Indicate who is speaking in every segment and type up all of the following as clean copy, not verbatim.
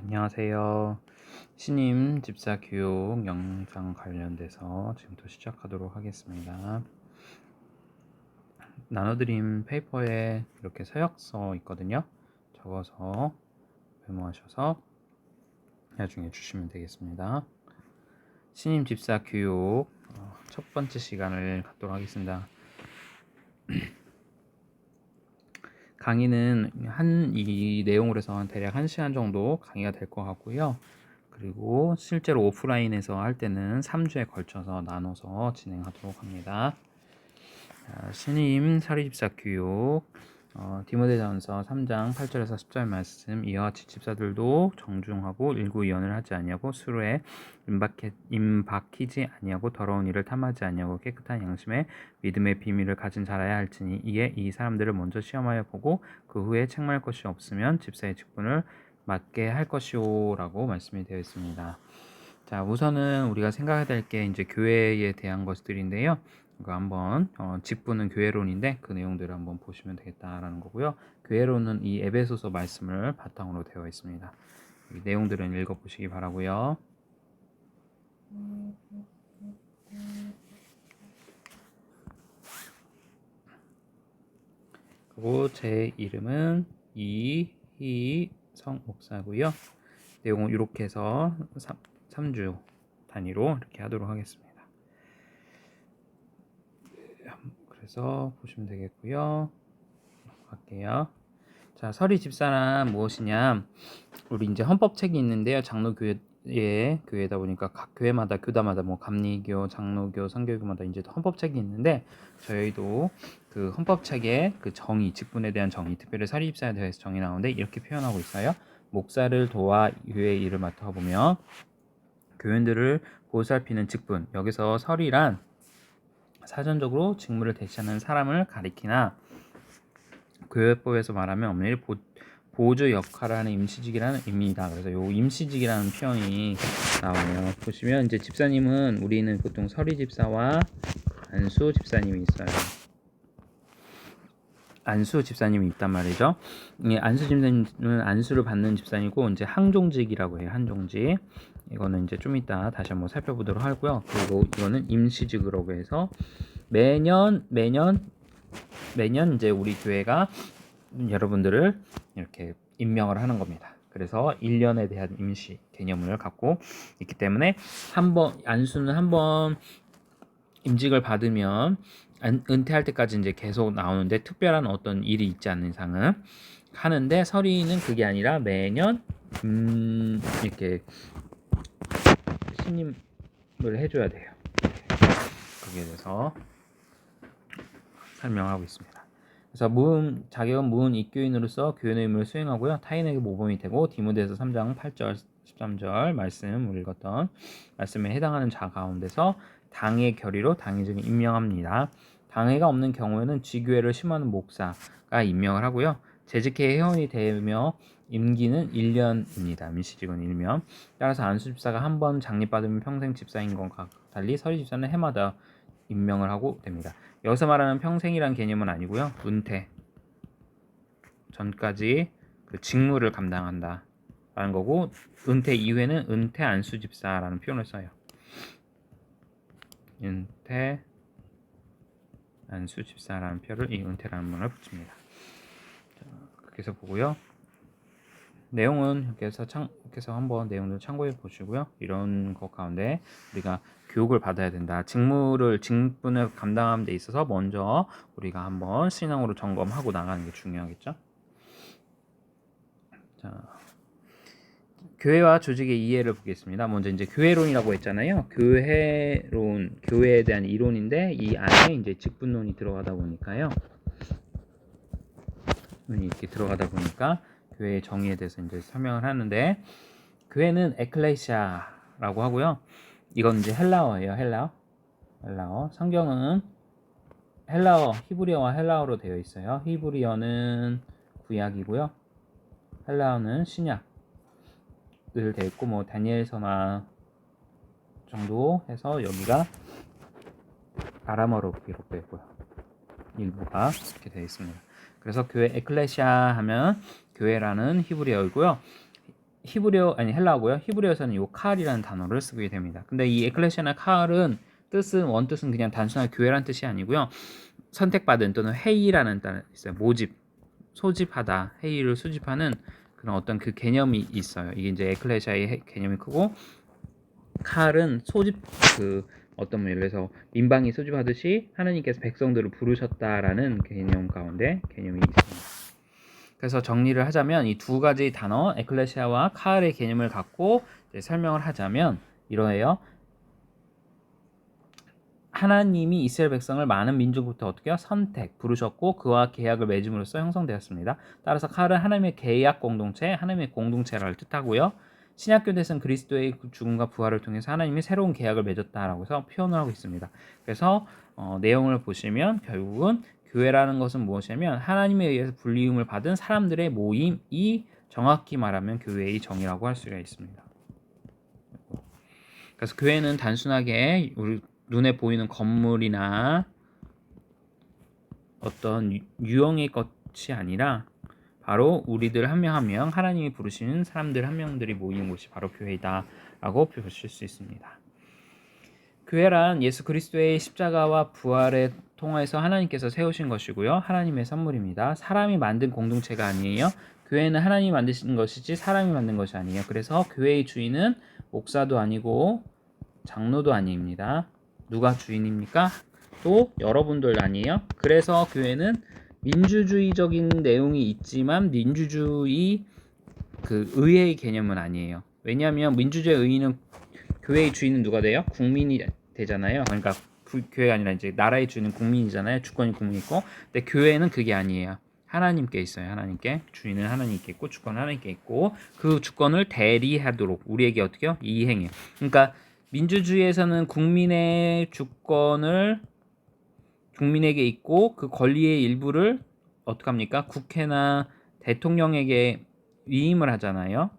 Speaker 1: 안녕하세요. 신임 집사 교육 영상 관련돼서 지금부터 시작하도록 하겠습니다. 나눠드린 페이퍼에 이렇게 서약서 있거든요. 적어서 메모하셔서 나중에 주시면 되겠습니다. 신임 집사 교육 첫 번째 시간을 갖도록 하겠습니다. 강의는 이 내용으로 해서 대략 1시간 정도 강의가 될 것 같고요. 그리고 실제로 오프라인에서 할 때는 3주에 걸쳐서 나눠서 진행하도록 합니다. 신임 사리집사 교육 디모데전서 3장 8절에서 10절 말씀, 이와 같이 집사들도 정중하고 일구이언을 하지 아니하고 술에 임박히지 아니하고 더러운 일을 탐하지 아니하고 깨끗한 양심에 믿음의 비밀을 가진 자라야 할지니, 이에 이 사람들을 먼저 시험하여 보고 그 후에 책망할 것이 없으면 집사의 직분을 맡게 할 것이오 라고 말씀이 되어 있습니다. 자, 우선은 우리가 생각해야 될 게 이제 교회에 대한 것들인데요. 이거 한번 직분은 교회론인데 그 내용들을 한번 보시면 되겠다라는 거고요. 교회론은 이 에베소서 말씀을 바탕으로 되어 있습니다. 이 내용들은 읽어보시기 바라고요. 그리고 제 이름은 이희성 목사고요. 내용은 이렇게 해서 3주 단위로 이렇게 하도록 하겠습니다. 그래서 보시면 되겠고요. 갈게요. 자, 서리 집사란 무엇이냐? 우리 이제 헌법책이 있는데요. 교회다 보니까 각 교회마다 교다마다 뭐 감리교, 장로교, 선교교마다 이제 헌법책이 있는데, 저희도 그 헌법책에 그 정의, 직분에 대한 정의, 특별히 서리 집사에 대해서 정의 나오는데 이렇게 표현하고 있어요. 목사를 도와 교회의 일을 맡아 보며 교인들을 보살피는 직분. 여기서 서리란 사전적으로 직무를 대신하는 사람을 가리키나, 교회법에서 말하면 엄밀히 보조 역할을 하는 임시직이라는 의미이다. 그래서 요 임시직이라는 표현이 나와요. 보시면 이제 집사님은, 우리는 보통 서리 집사와 안수 집사님이 있어요. 안수 집사님이 있단 말이죠. 안수 집사님은 안수를 받는 집사님이고, 이제 항종직이라고 해요. 항종직. 이거는 이제 좀 이따 다시 한번 살펴보도록 하고요. 그리고 이거는 임시직이라고 해서 매년 이제 우리 교회가 여러분들을 이렇게 임명을 하는 겁니다. 그래서 1년에 대한 임시 개념을 갖고 있기 때문에 안수는 한번 임직을 받으면 은퇴할 때까지 이제 계속 나오는데, 특별한 어떤 일이 있지 않는 이상은 하는데, 서리는 그게 아니라 매년 이렇게 신임을 해줘야 돼요. 거기에 대해서 설명하고 있습니다. 그래서 자격은 무은 입교인으로서 교회의 의무를 수행하고요. 타인에게 모범이 되고, 디모데서 3장 8절 13절 말씀, 읽었던 말씀에 해당하는 자 가운데서 당의 결의로 당의적인 임명합니다. 당회가 없는 경우에는 지교회를 심하는 목사가 임명을 하고요. 재직회 회원이 되며 임기는 1년입니다. 임시직은 1년. 따라서 안수 집사가 한 번 장립받으면 평생 집사인 것과 달리 서리 집사는 해마다 임명을 하고 됩니다. 여기서 말하는 평생이란 개념은 아니고요. 은퇴 전까지 그 직무를 감당한다 라는 거고, 은퇴 이후에는 은퇴 안수 집사라는 표현을 써요. 은퇴 안수 집사라는 표를 이 은퇴라는 문을 붙입니다. 자, 그렇게 해서 보고요. 내용은 이렇게 해서 한번 내용을 참고해 보시고요. 이런 것 가운데 우리가 교육을 받아야 된다. 직분을 감당하는 데 있어서 먼저 우리가 한번 신앙으로 점검하고 나가는 게 중요하겠죠. 자, 교회와 조직의 이해를 보겠습니다. 먼저 이제 교회론이라고 했잖아요. 교회에 대한 이론인데, 이 안에 이제 직분론이 들어가다 보니까요. 이렇게 들어가다 보니까 교회의 정의에 대해서 이제 설명을 하는데, 교회는 에클레시아라고 하고요. 이건 이제 헬라어예요. 헬라어. 성경은 히브리어와 헬라어로 되어 있어요. 히브리어는 구약이고요. 헬라어는 신약을 되어 있고, 뭐 다니엘서나 정도 해서 여기가 아람어로 기록되어 있고요. 일부가 이렇게 되어 있습니다. 그래서 교회 에클레시아 하면 교회라는 히브리어이고요. 히브리어 아니 헬라어고요. 히브리어에서는 요 카알이라는 단어를 쓰게 됩니다. 근데 이 에클레시아나 카알은 원뜻은 그냥 단순한 교회란 뜻이 아니고요. 선택받은 또는 회의라는 뜻이 있어요. 모집, 소집하다, 회의를 수집하는 그런 어떤 그 개념이 있어요. 이게 이제 에클레시아의 개념이 크고, 칼은 소집, 그 어떤 예를 들어서 민방위 소집하듯이 하나님께서 백성들을 부르셨다라는 개념 가운데 개념이 있습니다. 그래서 정리를 하자면 이 두 가지 단어 에클레시아와 카알의 개념을 갖고 설명을 하자면 이러해요. 하나님이 이스라엘 백성을 많은 민족부터 어떻게 선택, 부르셨고 그와 계약을 맺음으로써 형성되었습니다. 따라서 카알은 하나님의 계약 공동체, 하나님의 공동체를 뜻하고요. 신약교대에서는 그리스도의 죽음과 부활을 통해서 하나님이 새로운 계약을 맺었다라고 해서 표현을 하고 있습니다. 그래서 내용을 보시면 결국은 교회라는 것은 무엇이냐면 하나님에 의해서 불리움을 받은 사람들의 모임이 정확히 말하면 교회의 정의라고 할 수가 있습니다. 그래서 교회는 단순하게 우리 눈에 보이는 건물이나 어떤 유형의 것이 아니라 바로 우리들 한 명 한 명 하나님이 부르시는 사람들 한 명들이 모이는 곳이 바로 교회이다라고 보실 수 있습니다. 교회란 예수 그리스도의 십자가와 부활을 통해서 하나님께서 세우신 것이고요. 하나님의 선물입니다. 사람이 만든 공동체가 아니에요. 교회는 하나님이 만드신 것이지 사람이 만든 것이 아니에요. 그래서 교회의 주인은 목사도 아니고 장로도 아닙니다. 누가 주인입니까? 또 여러분들 아니에요? 그래서 교회는 민주주의적인 내용이 있지만 민주주의 그 의회의 개념은 아니에요. 왜냐하면 민주주의 의의는 교회의 주인은 누가 돼요? 국민이 되잖아요. 그러니까 교회가 아니라 이제 나라의 주인은 국민이잖아요. 주권이 국민이 있고. 근데 교회는 그게 아니에요. 하나님께 있어요. 하나님께 주인은 하나님께 있고 주권은 하나님께 있고 그 주권을 대리하도록 우리에게 어떻게요? 이행해요. 그러니까 민주주의에서는 국민의 주권을 국민에게 있고 그 권리의 일부를 어떻게 합니까? 국회나 대통령에게 위임을 하잖아요.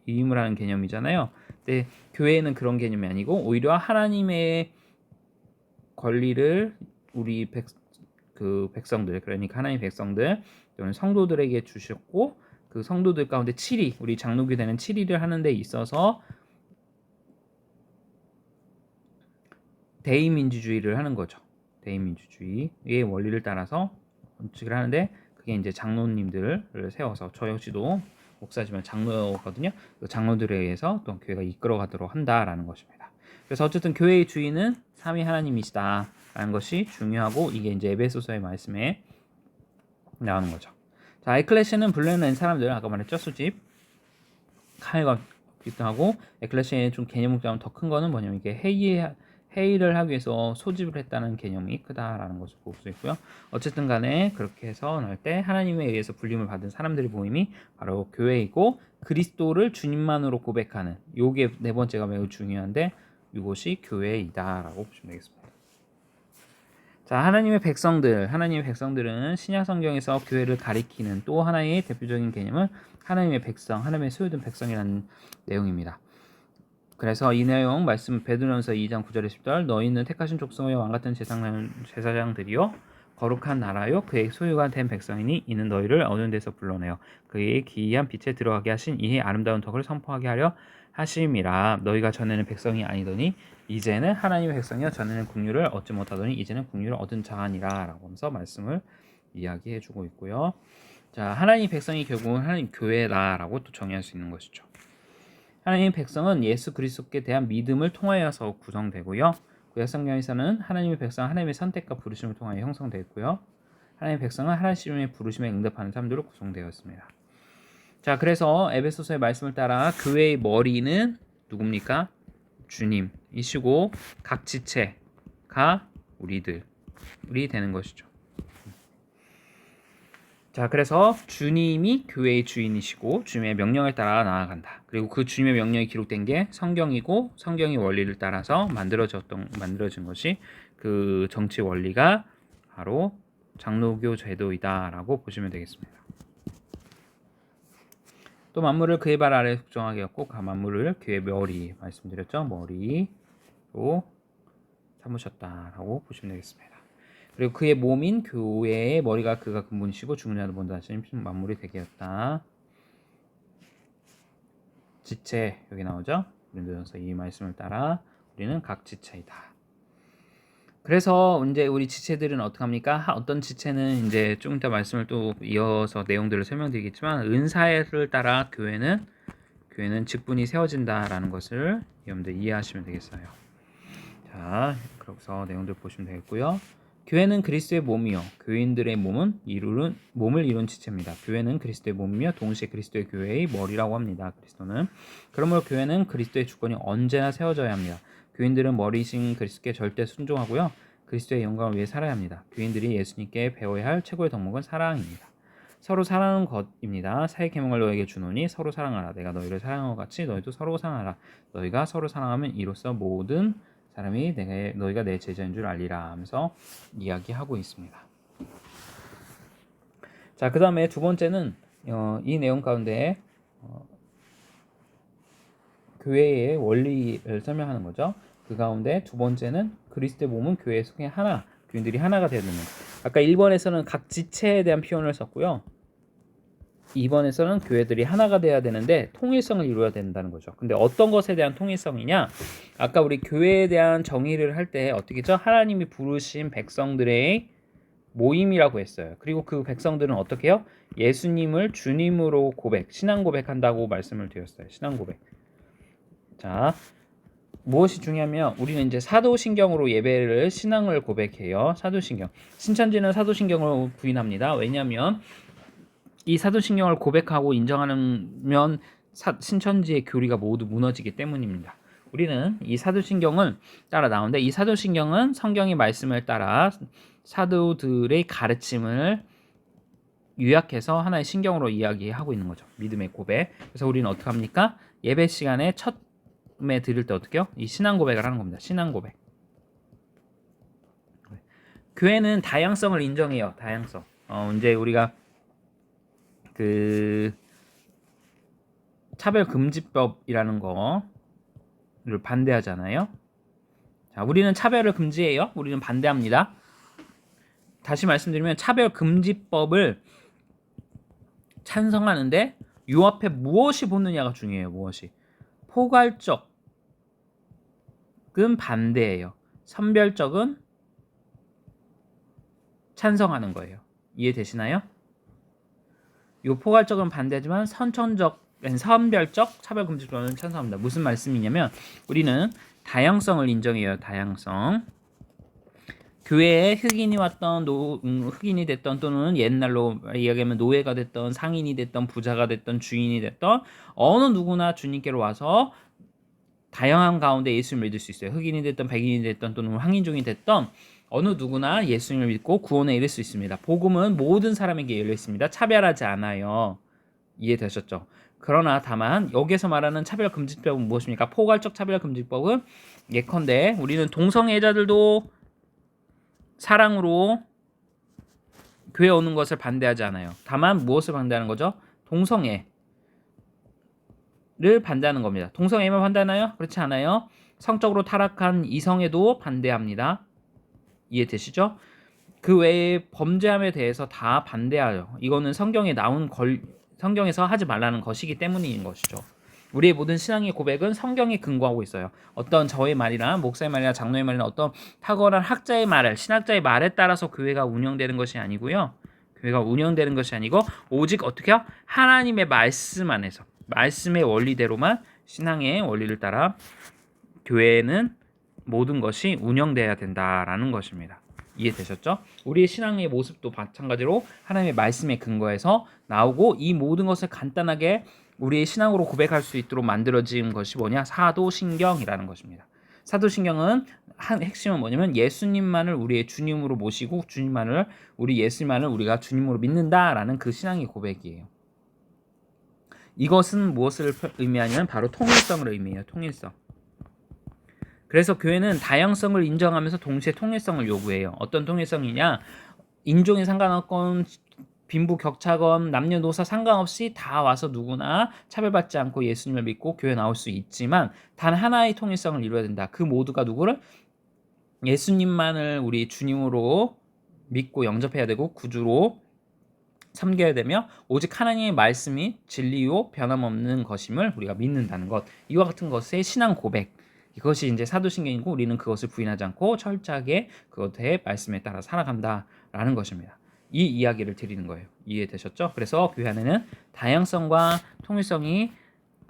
Speaker 1: 위임을 하는 개념이잖아요. 근데 교회는 그런 개념이 아니고 오히려 하나님의 권리를 우리 백성들 그러니까 하나님의 백성들 또는 성도들에게 주셨고 그 성도들 가운데 7위 우리 장로교대는 7위를 하는 데 있어서 대의민주주의를 하는 거죠. 대의민주주의의 원리를 따라서 원칙을 하는데 그게 이제 장로님들을 세워서 저 역시도 목사지만 장로거든요. 그 장로들에 의해서 또 교회가 이끌어가도록 한다라는 것입니다. 그래서 어쨌든 교회의 주인은 삼위 하나님이시다라는 것이 중요하고 이게 이제 에베소서의 말씀에 나오는 거죠. 자, 에클레시아는 불러낸 사람들 아까 말했죠. 수집 칼과 비슷하고 에클레시아의 좀 개념을 좀 더 큰 거는 뭐냐면 이게 회의를 하기 위해서 소집을 했다는 개념이 크다라는 것을 볼 수 있고요. 어쨌든 간에 그렇게 해서 날 때 하나님에 의해서 불림을 받은 사람들의 모임이 바로 교회이고 그리스도를 주님만으로 고백하는 요게 네 번째가 매우 중요한데 이것이 교회이다라고 보시면 되겠습니다. 자, 하나님의 백성들은 신약 성경에서 교회를 가리키는 또 하나의 대표적인 개념은 하나님의 백성, 하나님의 소유된 백성이라는 내용입니다. 그래서 이 내용 말씀 베드로전서 2장 9절에 10절 너희는 택하신 족속의 왕같은 제사장들이요 거룩한 나라요 그의 소유가 된 백성이니 이는 너희를 어두운 데서 불러내어 그의 기이한 빛에 들어가게 하신 이의 아름다운 덕을 선포하게 하려 하심이라. 너희가 전에는 백성이 아니더니 이제는 하나님의 백성이여 전에는 국류를 얻지 못하더니 이제는 국류를 얻은 자아니라 라고 하면서 말씀을 이야기해 주고 있고요. 자, 하나님 백성이 결국은 하나님 교회다라고 또 정의할 수 있는 것이죠. 하나님의 백성은 예수 그리스도께 대한 믿음을 통하여서 구성되고요. 구약 성경에서는 하나님의 백성은 하나님의 선택과 부르심을 통하여 형성되어 있고요. 하나님의 백성은 하나님의 부르심에 응답하는 사람들로 구성되어 있습니다. 자, 그래서 에베소서의 말씀을 따라 교회의 머리는 누굽니까? 주님이시고 각 지체가 우리들이 되는 것이죠. 자, 그래서 주님이 교회의 주인이시고 주님의 명령을 따라 나아간다. 그리고 그 주님의 명령이 기록된 게 성경이고 성경의 원리를 따라서 만들어진 것이 그 정치 원리가 바로 장로교 제도이다라고 보시면 되겠습니다. 또 만물을 그의 발 아래 속정하게 했고 그 만물을 그의 머리 말씀드렸죠. 머리로 삼으셨다라고 보시면 되겠습니다. 그리고 그의 몸인 교회의 머리가 그가 근본이시고 죽은 자도 본다 하시는 만물이 되게 했다. 지체 여기 나오죠. 그래서 이 말씀을 따라 우리는 각 지체이다. 그래서 이제 우리 지체들은 어떻게 합니까? 어떤 지체는 이제 좀 이따 말씀을 또 이어서 내용들을 설명드리겠지만 은사를 따라 교회는 직분이 세워진다라는 것을 여러분들 이해하시면 되겠어요. 자, 그래서 내용들 보시면 되겠고요. 교회는 그리스도의 몸이요 교인들의 몸을 이룬 지체입니다. 교회는 그리스도의 몸이며 동시에 그리스도의 교회의 머리라고 합니다. 그리스도는 그러므로 교회는 그리스도의 주권이 언제나 세워져야 합니다. 교인들은 머리이신 그리스도께 절대 순종하고요. 그리스도의 영광을 위해 살아야 합니다. 교인들이 예수님께 배워야 할 최고의 덕목은 사랑입니다. 서로 사랑하는 것입니다. 새 계명을 너에게 주노니 서로 사랑하라. 내가 너희를 사랑한 것 같이 너희도 서로 사랑하라. 너희가 서로 사랑하면 이로써 모든 사람이 너희가 내 제자인 줄 알리라 하면서 이야기하고 있습니다. 자, 그 다음에 두 번째는 이 내용 가운데 교회의 원리를 설명하는 거죠. 그 가운데 두 번째는 그리스도의 몸은 교회 속에 하나, 교인들이 하나가 되는 것. 아까 1번에서는 각 지체에 대한 표현을 썼고요. 2번에서는 교회들이 하나가 돼야 되는데 통일성을 이루어야 된다는 거죠. 근데 어떤 것에 대한 통일성이냐? 아까 우리 교회에 대한 정의를 할 때 어떻게 했죠? 하나님이 부르신 백성들의 모임이라고 했어요. 그리고 그 백성들은 어떻게 해요? 예수님을 주님으로 신앙 고백한다고 말씀을 드렸어요. 신앙 고백. 자, 무엇이 중요하면 우리는 이제 사도신경으로 예배를 신앙을 고백해요. 사도신경. 신천지는 사도신경을 부인합니다. 왜냐하면 이 사도신경을 고백하고 인정하면 신천지의 교리가 모두 무너지기 때문입니다. 우리는 이 사도신경을 따라 나오는데 이 사도신경은 성경의 말씀을 따라 사도들의 가르침을 요약해서 하나의 신경으로 이야기하고 있는 거죠. 믿음의 고백. 그래서 우리는 어떻게 합니까? 예배 시간에 처음에 드릴 때 어떻게 해요? 이 신앙 고백을 하는 겁니다. 신앙 고백. 교회는 다양성을 인정해요. 다양성. 이제 우리가 그 차별금지법이라는 거를 반대하잖아요. 자, 우리는 차별을 금지해요. 우리는 반대합니다. 다시 말씀드리면 차별금지법을 찬성하는데 요 앞에 무엇이 붙느냐가 중요해요. 무엇이. 포괄적은 반대예요. 선별적은 찬성하는 거예요. 이해되시나요? 요 포괄적은 반대하지만 선별적 차별금지법은 찬성합니다. 무슨 말씀이냐면 우리는 다양성을 인정해요. 다양성. 교회에 흑인이 왔던 흑인이 됐던 또는 옛날로 이야기하면 노예가 됐던 상인이 됐던 부자가 됐던 주인이 됐던 어느 누구나 주님께로 와서 다양한 가운데 예수님을 믿을 수 있어요. 흑인이 됐던 백인이 됐던 또는 황인종이 됐던 어느 누구나 예수님을 믿고 구원에 이를 수 있습니다. 복음은 모든 사람에게 열려 있습니다. 차별하지 않아요. 이해되셨죠? 그러나 다만 여기서 말하는 차별금지법은 무엇입니까? 포괄적 차별금지법은 예컨대 우리는 동성애자들도 사랑으로 교회 오는 것을 반대하지 않아요. 다만 무엇을 반대하는 거죠? 동성애를 반대하는 겁니다. 동성애만 반대하나요? 그렇지 않아요. 성적으로 타락한 이성애도 반대합니다. 이해되시죠? 그 외에 범죄함에 대해서 다 반대하죠. 이거는 성경에서 하지 말라는 것이기 때문인 것이죠. 우리의 모든 신앙의 고백은 성경에 근거하고 있어요. 어떤 저의 말이나 목사의 말이나 장로의 말이나 어떤 탁월한 학자의 말을 신학자의 말에 따라서 교회가 운영되는 것이 아니고요. 교회가 운영되는 것이 아니고 오직 어떻게 해요? 하나님의 말씀 안에서 말씀의 원리대로만 신앙의 원리를 따라 교회는 모든 것이 운영돼야 된다라는 것입니다. 이해되셨죠? 우리의 신앙의 모습도 마찬가지로 하나님의 말씀에 근거해서 나오고 이 모든 것을 간단하게 우리의 신앙으로 고백할 수 있도록 만들어진 것이 뭐냐? 사도신경이라는 것입니다. 사도신경은 핵심은 뭐냐면 예수님만을 우리의 주님으로 모시고 예수님만을 우리가 주님으로 믿는다라는 그 신앙의 고백이에요. 이것은 무엇을 의미하냐면 바로 통일성을 의미해요. 통일성. 그래서 교회는 다양성을 인정하면서 동시에 통일성을 요구해요. 어떤 통일성이냐? 인종에 상관없건 빈부격차건 남녀노소 상관없이 다 와서 누구나 차별받지 않고 예수님을 믿고 교회 나올 수 있지만 단 하나의 통일성을 이루어야 된다. 그 모두가 누구를? 예수님만을 우리 주님으로 믿고 영접해야 되고 구주로 섬겨야 되며 오직 하나님의 말씀이 진리요 변함없는 것임을 우리가 믿는다는 것. 이와 같은 것의 신앙 고백. 이것이 이제 사도신경이고 우리는 그것을 부인하지 않고 철저하게 그것의 말씀에 따라 살아간다라는 것입니다. 이 이야기를 드리는 거예요. 이해되셨죠? 그래서 교회 안에는 다양성과 통일성이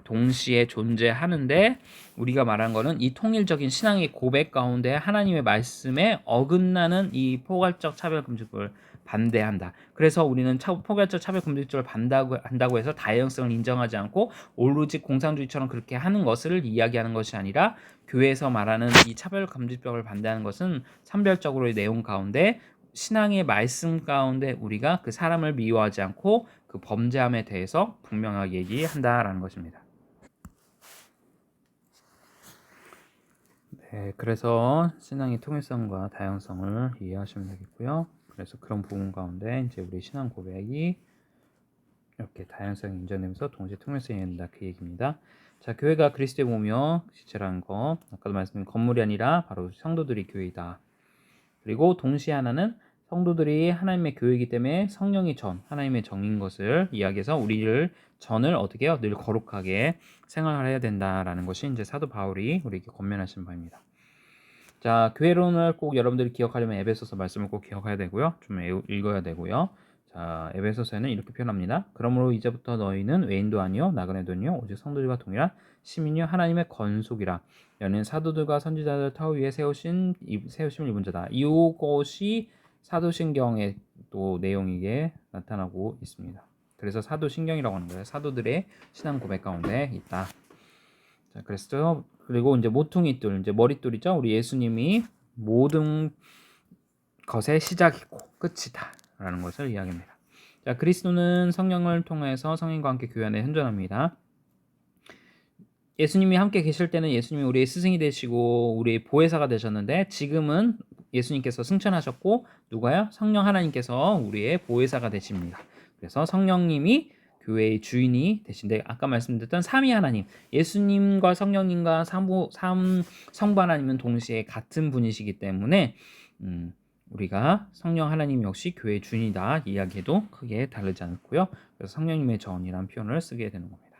Speaker 1: 동시에 존재하는데 우리가 말한 거는 이 통일적인 신앙의 고백 가운데 하나님의 말씀에 어긋나는 이 포괄적 차별금지법을 반대한다. 그래서 우리는 포괄적 차별금지법을 반대한다고 해서 다양성을 인정하지 않고 오로지 공산주의처럼 그렇게 하는 것을 이야기하는 것이 아니라 교회에서 말하는 이 차별금지법을 반대하는 것은 선별적으로의 내용 가운데 신앙의 말씀 가운데 우리가 그 사람을 미워하지 않고 그 범죄함에 대해서 분명하게 얘기한다라는 것입니다. 네, 그래서 신앙의 통일성과 다양성을 이해하시면 되겠고요. 그래서 그런 부분 가운데 이제 우리 신앙 고백이 이렇게 다양성이 인정되면서 동시에 통일성이 된다 그 얘기입니다. 자, 교회가 그리스도의 몸이요 지체라는 거 아까도 말씀드린 건물이 아니라 바로 성도들이 교회이다. 그리고 동시에 하나는 성도들이 하나님의 교회이기 때문에 성령이 하나님의 정인 것을 이야기해서 우리를 전을 어떻게 해요? 늘 거룩하게 생활을 해야 된다라는 것이 이제 사도 바울이 우리에게 권면하신 바입니다. 자, 교회론을 꼭 여러분들이 기억하려면 에베소서 말씀을 꼭 기억해야 되고요. 좀 읽어야 되고요. 자, 에베소서에는 이렇게 표현합니다. 그러므로 이제부터 너희는 외인도 아니요 나그네도 아니요 오직 성도들과 동일한 시민이요 하나님의 건속이라. 너는 사도들과 선지자들 터 위에 세우심을 입은 자다. 이것이 사도신경의 또 내용이게 나타나고 있습니다. 그래서 사도신경이라고 하는 거예요. 사도들의 신앙 고백 가운데 있다. 자, 그래서 그리고 이제 모퉁이돌, 이제 머릿돌이죠. 우리 예수님이 모든 것의 시작이고 끝이다라는 것을 이야기합니다. 자, 그리스도는 성령을 통해서 성인과 함께 교회 안에 현존합니다. 예수님이 함께 계실 때는 예수님이 우리의 스승이 되시고 우리의 보혜사가 되셨는데 지금은 예수님께서 승천하셨고 누가요? 성령 하나님께서 우리의 보혜사가 되십니다. 그래서 성령님이 교회의 주인이 되신데 아까 말씀드렸던 삼위 하나님, 예수님과 성령님과 성부 하나님은 동시에 같은 분이시기 때문에 우리가 성령 하나님 역시 교회의 주인이다 이야기해도 크게 다르지 않고요. 그래서 성령님의 전이라는 표현을 쓰게 되는 겁니다.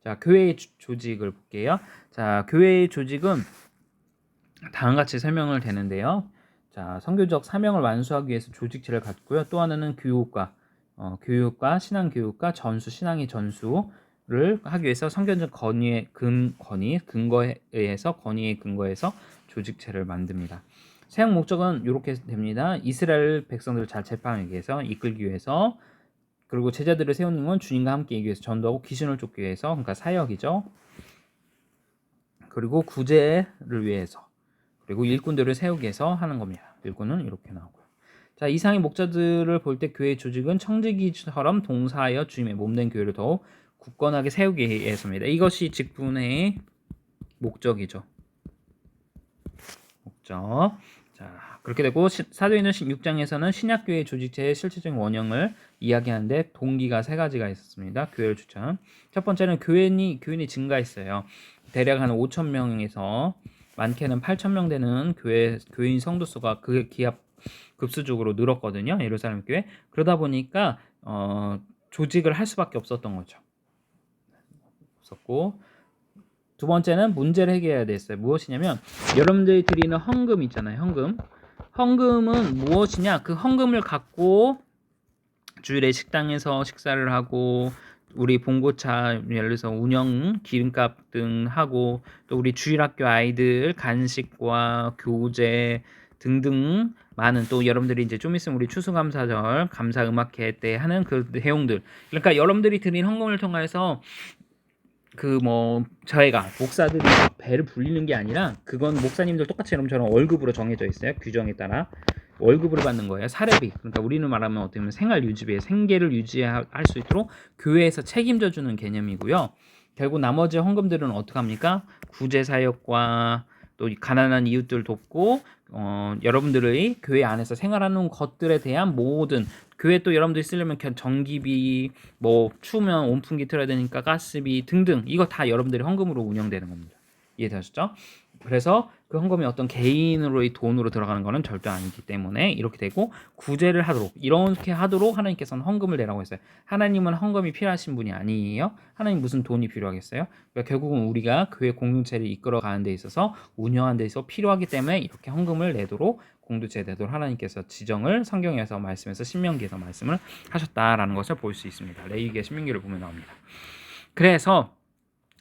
Speaker 1: 자, 교회의 조직을 볼게요. 자, 교회의 조직은 다음과 같이 설명을 되는데요. 자, 선교적 사명을 완수하기 위해서 조직체를 갖고요. 또 하나는 교육과 신앙교육과 신앙의 전수를 하기 위해서 성경적 권위의 근거에 의해서 조직체를 만듭니다. 사용 목적은 이렇게 됩니다. 이스라엘 백성들을 잘 재판하기 위해서 이끌기 위해서 그리고 제자들을 세우는 건 주님과 함께이기 위해서 전도하고 귀신을 쫓기 위해서 그러니까 사역이죠. 그리고 구제를 위해서 그리고 일꾼들을 세우기 위해서 하는 겁니다. 일꾼은 이렇게 나오고요. 자, 이상의 목적들을 볼 때 교회 조직은 청지기처럼 동사하여 주님의 몸된 교회를 더욱 굳건하게 세우기 위해서입니다. 이것이 직분의 목적이죠. 목적. 자, 그렇게 되고 사도행전 16장에서는 신약교회 조직체의 실질적인 원형을 이야기하는데 동기가 세 가지가 있었습니다. 교회를 추천. 첫 번째는 교인이 증가했어요. 대략 한 5,000명에서 많게는 8,000명 되는 교인 성도 수가 그 급수적으로 늘었거든요. 예루살렘 교회. 그러다 보니까 조직을 할 수밖에 없었던 거죠. 없었고 두 번째는 문제를 해결해야 됐어요. 무엇이냐면 여러분들이 드리는 헌금 있잖아요. 헌금은 무엇이냐? 그 헌금을 갖고 주일에 식당에서 식사를 하고 우리 봉고차 예를 들어서 운영 기름값 등 하고 또 우리 주일학교 아이들 간식과 교재 등등 많은 또 여러분들이 이제 좀 있으면 우리 추수감사절 감사 음악회 때 하는 그 내용들 그러니까 여러분들이 드린 헌금을 통해서 저희가 목사들이 배를 불리는 게 아니라 그건 목사님들 똑같이 여러분처럼 월급으로 정해져 있어요. 규정에 따라 월급으로 받는 거예요. 사례비. 그러니까 우리는 말하면 어떻게 보면 생활 유지비, 생계를 유지할 수 있도록 교회에서 책임져 주는 개념이고요. 결국 나머지 헌금들은 어떻게 합니까? 구제 사역과 또 가난한 이웃들 돕고 여러분들의 교회 안에서 생활하는 것들에 대한 모든 교회 또 여러분들이 쓰려면 전기비 추우면 온풍기 틀어야 되니까 가스비 등등 이거 다 여러분들이 헌금으로 운영되는 겁니다. 이해되셨죠? 그래서 그 헌금이 어떤 개인으로의 돈으로 들어가는 거는 절대 아니기 때문에 이렇게 되고, 구제를 하도록, 이렇게 하도록 하나님께서는 헌금을 내라고 했어요. 하나님은 헌금이 필요하신 분이 아니에요. 하나님 무슨 돈이 필요하겠어요? 그러니까 결국은 우리가 교회 공동체를 이끌어가는 데 있어서, 운영하는 데 있어서 필요하기 때문에 이렇게 헌금을 내도록, 공동체에 내도록 하나님께서 지정을 성경에서 말씀에서, 신명기에서 말씀을 하셨다라는 것을 볼 수 있습니다. 레위기의 신명기를 보면 나옵니다. 그래서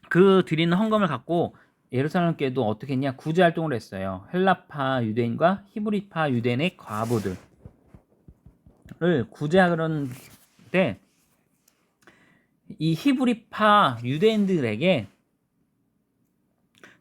Speaker 1: 그 드리는 헌금을 갖고 예루살렘 교회도 어떻게 했냐, 구제 활동을 했어요. 헬라파 유대인과 히브리파 유대인의 과부들을 구제하는데, 이 히브리파 유대인들에게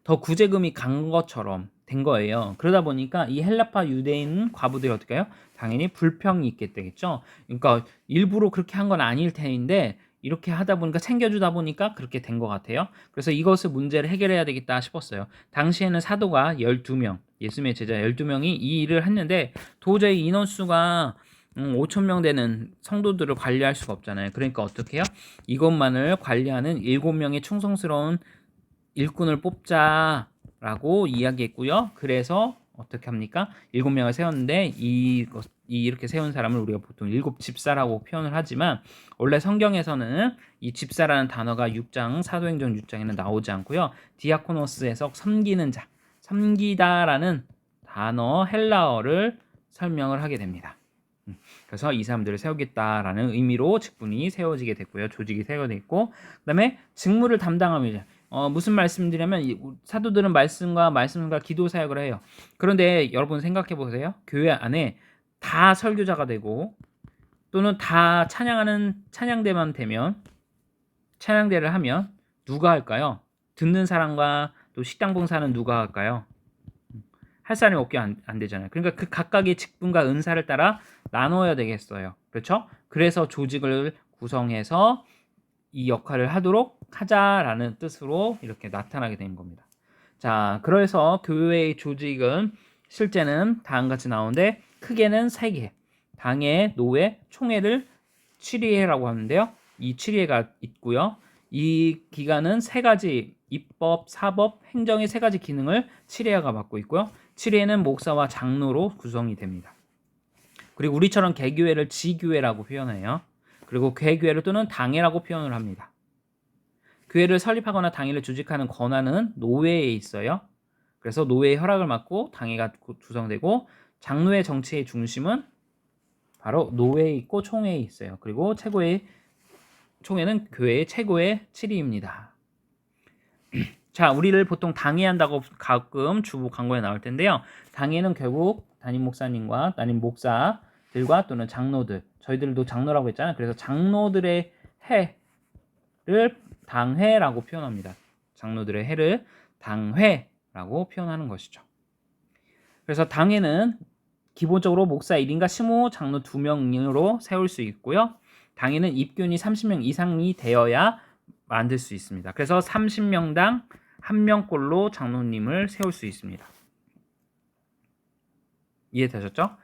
Speaker 1: 더 구제금이 간 것처럼 된 거예요. 그러다 보니까 이 헬라파 유대인 과부들이 어떻게 해요? 당연히 불평이 있게 되겠죠. 그러니까 일부러 그렇게 한 건 아닐 텐데 이렇게 하다 보니까, 챙겨주다 보니까 그렇게 된 것 같아요. 그래서 이것을 문제를 해결해야 되겠다 싶었어요. 당시에는 사도가 12명, 예수님의 제자 12명이 이 일을 했는데, 도저히 인원수가 5,000명 되는 성도들을 관리할 수가 없잖아요. 그러니까 어떻게 해요? 이것만을 관리하는 7명의 충성스러운 일꾼을 뽑자라고 이야기했고요. 그래서 어떻게 합니까? 7명을 세웠는데, 이렇게 세운 사람을 우리가 보통 7집사라고 표현을 하지만, 원래 성경에서는 이 집사라는 단어가 6장, 사도행전 6장에는 나오지 않고요. 디아코노스에서 섬기는 자, 섬기다라는 단어 헬라어를 설명을 하게 됩니다. 그래서 이 사람들을 세우겠다라는 의미로 직분이 세워지게 됐고요. 조직이 세워졌고, 그 다음에 직무를 담당합니다. 무슨 말씀드리냐면, 사도들은 말씀과 기도 사역을 해요. 그런데 여러분 생각해 보세요. 교회 안에 다 설교자가 되고, 또는 다 찬양대만 되면, 찬양대를 하면 누가 할까요? 듣는 사람과 또 식당 봉사는 누가 할까요? 할 사람이 없게 안 되잖아요. 그러니까 그 각각의 직분과 은사를 따라 나눠야 되겠어요. 그렇죠? 그래서 조직을 구성해서 이 역할을 하도록 하자라는 뜻으로 이렇게 나타나게 된 겁니다. 자, 그래서 교회의 조직은 실제는 다음과 같이 나오는데, 크게는 3개. 당회, 노회, 총회를 7위회라고 하는데요. 이 7위회가 있고요. 이 기관은 3가지, 입법, 사법, 행정의 3가지 기능을 7위회가 맡고 있고요. 7위회는 목사와 장로로 구성이 됩니다. 그리고 우리처럼 개교회를 지교회라고 표현해요. 그리고 개교회를 또는 당회라고 표현을 합니다. 교회를 설립하거나 당회를 조직하는 권한은 노회에 있어요. 그래서 노회의 허락을 받고 당회가 구성되고, 장로의 정치의 중심은 바로 노회에 있고 총회에 있어요. 그리고 최고의 총회는 교회의 최고의 7위입니다. 자, 우리를 보통 당회한다고 가끔 주보 광고에 나올 텐데요. 당회는 결국 담임 목사님과 담임 목사들과 또는 장로들, 저희들도 장로라고 했잖아요. 그래서 장로들의 해를 당회라고 표현합니다. 장로들의 해를 당회라고 표현하는 것이죠. 그래서 당회는 기본적으로 목사 1인과 시무 장로 2명으로 세울 수 있고요. 당회는 입교인이 30명 이상이 되어야 만들 수 있습니다. 그래서 30명당 1명꼴로 장로님을 세울 수 있습니다. 이해되셨죠?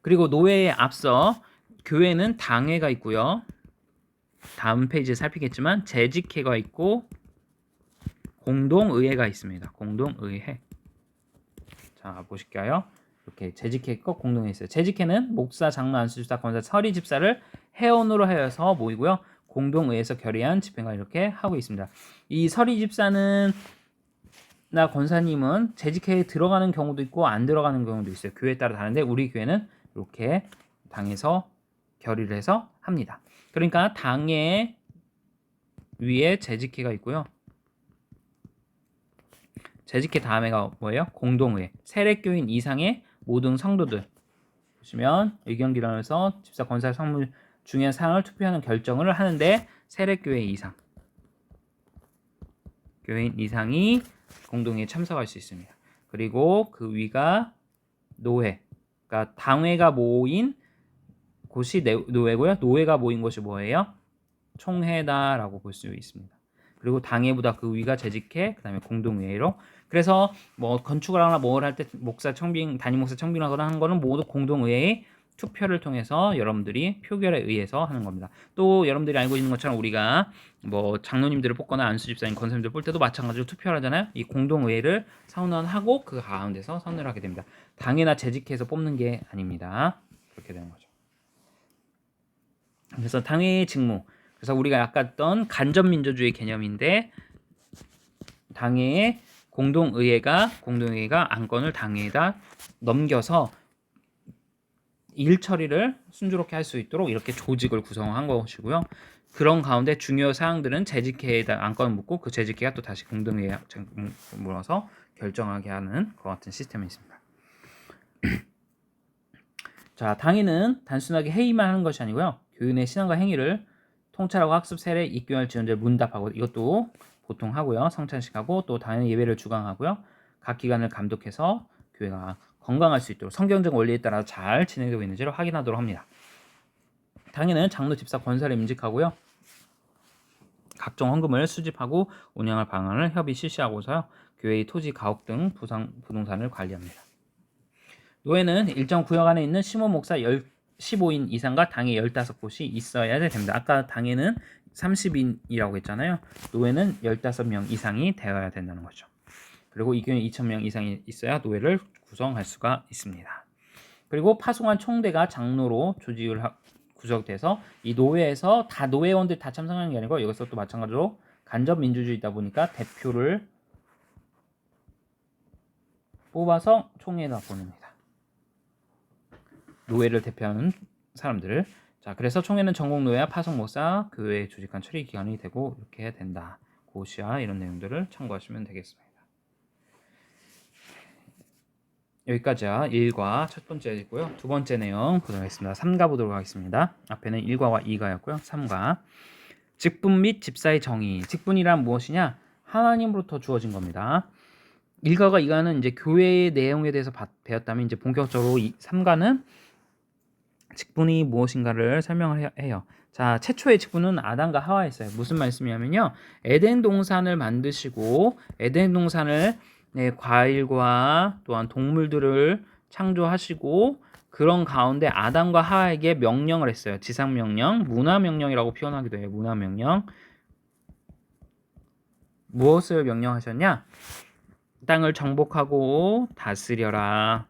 Speaker 1: 그리고 노회에 앞서 교회는 당회가 있고요. 다음 페이지에 살피겠지만 재직회가 있고 공동의회가 있습니다. 공동의회. 자, 보실까요? 이렇게 재직회 있고 공동회가 있어요. 재직회는 목사, 장로, 안수집사, 권사, 서리집사를 회원으로 하여서 모이고요. 공동의회에서 결의한 집행을 이렇게 하고 있습니다. 이 서리집사는 나 권사님은 재직회에 들어가는 경우도 있고 안 들어가는 경우도 있어요. 교회에 따라 다른데 우리 교회는 이렇게 당에서 결의를 해서 합니다. 그러니까 당의 위에 재직회가 있고요. 재직회 다음에가 뭐예요? 공동의회. 세례교인 이상의 모든 성도들. 보시면 의견기관에서 집사, 권사, 성물 중요한 사항을 투표하는 결정을 하는데, 세례교회 이상, 교인 이상이 공동회에 참석할 수 있습니다. 그리고 그 위가 노회, 그러니까 당회가 모인 곳이 노회고요. 노회가 모인 곳이 뭐예요? 총회다라고 볼 수 있습니다. 그리고 당회보다 그 위가 재직회, 그다음에 공동회의로. 그래서 뭐 건축을 하거나 뭘 할 때 목사 청빙, 담임 목사 청빙하거나 하는 거는 모두 공동회의 투표를 통해서 여러분들이 표결에 의해서 하는 겁니다. 또 여러분들이 알고 있는 것처럼 우리가 뭐 장로님들을 뽑거나 안수집사님, 권사님들 뽑을 때도 마찬가지로 투표를 하잖아요. 이 공동의회를 선언하고 그 가운데서 선언을 하게 됩니다. 당이나 재직회에서 뽑는 게 아닙니다. 그렇게 되는 거죠. 그래서 당의 직무, 그래서 우리가 아까 했던 간접민주주의 개념인데, 당의 공동의회가 안건을 당회에다 넘겨서 일 처리를 순조롭게 할 수 있도록 이렇게 조직을 구성한 것이고요. 그런 가운데 중요 사항들은 재직회에다 안건을 묻고 그 재직회가 또 다시 공동회의에 물어서 결정하게 하는 것 같은 시스템이 있습니다. 자, 당회는 단순하게 회의만 하는 것이 아니고요. 교인의 신앙과 행위를 통찰하고 학습, 세례, 입교할 지원자를 문답하고, 이것도 보통 하고요. 성찬식하고, 또 당회 예배를 주관하고요. 각 기관을 감독해서 교회가 건강할 수 있도록 성경적 원리에 따라 잘 진행되고 있는지를 확인하도록 합니다. 당회는 장로, 집사, 권사를 임직하고요. 각종 헌금을 수집하고 운영할 방안을 협의 실시하고서요. 교회의 토지, 가옥 등 부동산을 관리합니다. 노회는 일정 구역 안에 있는 시모 목사 15인 이상과 당회 15곳이 있어야 됩니다. 아까 당회는 30인이라고 했잖아요. 노회는 15명 이상이 되어야 된다는 거죠. 그리고 이 교회 2,000명 이상이 있어야 노회를 구성할 수가 있습니다. 그리고 파송한 총대가 장로로 구성돼서 이 노회에서 다 노회원들이 다 참석하는 게 아니고, 여기서 또 마찬가지로 간접 민주주의다 보니까 대표를 뽑아서 총회에다 보냅니다. 노회를 대표하는 사람들을. 자, 그래서 총회는 전국노회와 파송목사, 교회에 조직한 처리 기관이 되고 이렇게 된다. 고시와 이런 내용들을 참고하시면 되겠습니다. 여기까지가 1과 첫 번째이고요. 두 번째 내용 보도록 하겠습니다. 3가 보도록 하겠습니다. 앞에는 1과와 2가였고요. 3과 직분 및 집사의 정의. 직분이란 무엇이냐? 하나님으로부터 주어진 겁니다. 1과가 2과는 이제 교회의 내용에 대해서 배웠다면, 이제 본격적으로 3과는 직분이 무엇인가를 설명을 해요. 자, 최초의 직분은 아담과 하와였어요. 무슨 말씀이냐면요, 에덴 동산을 만드시고 에덴 동산을 과일과 또한 동물들을 창조하시고, 그런 가운데 아담과 하와에게 명령을 했어요. 지상명령, 문화명령이라고 표현하기도 해요. 문화명령. 무엇을 명령하셨냐? 땅을 정복하고 다스려라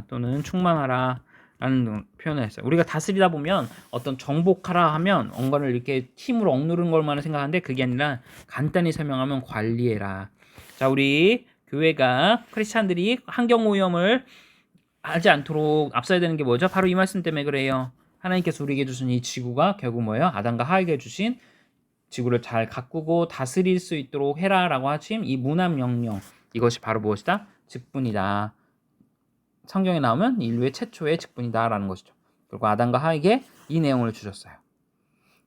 Speaker 1: 또는 충만하라 라는 표현을 했어요. 우리가 다스리다 보면 어떤 정복하라 하면 언거를 이렇게 힘으로 억누르는 것만 생각하는데, 그게 아니라 간단히 설명하면 관리해라. 자, 우리 교회가 크리스찬들이 환경오염을 하지 않도록 앞서야 되는 게 뭐죠? 바로 이 말씀 때문에 그래요. 하나님께서 우리에게 주신 이 지구가 결국 뭐예요? 아담과 하와에게 주신 지구를 잘 가꾸고 다스릴 수 있도록 해라라고 하신 이 문화명령, 이것이 바로 무엇이다? 직분이다. 성경에 나오면 인류의 최초의 직분이다라는 것이죠. 그리고 아담과 하와에게 이 내용을 주셨어요.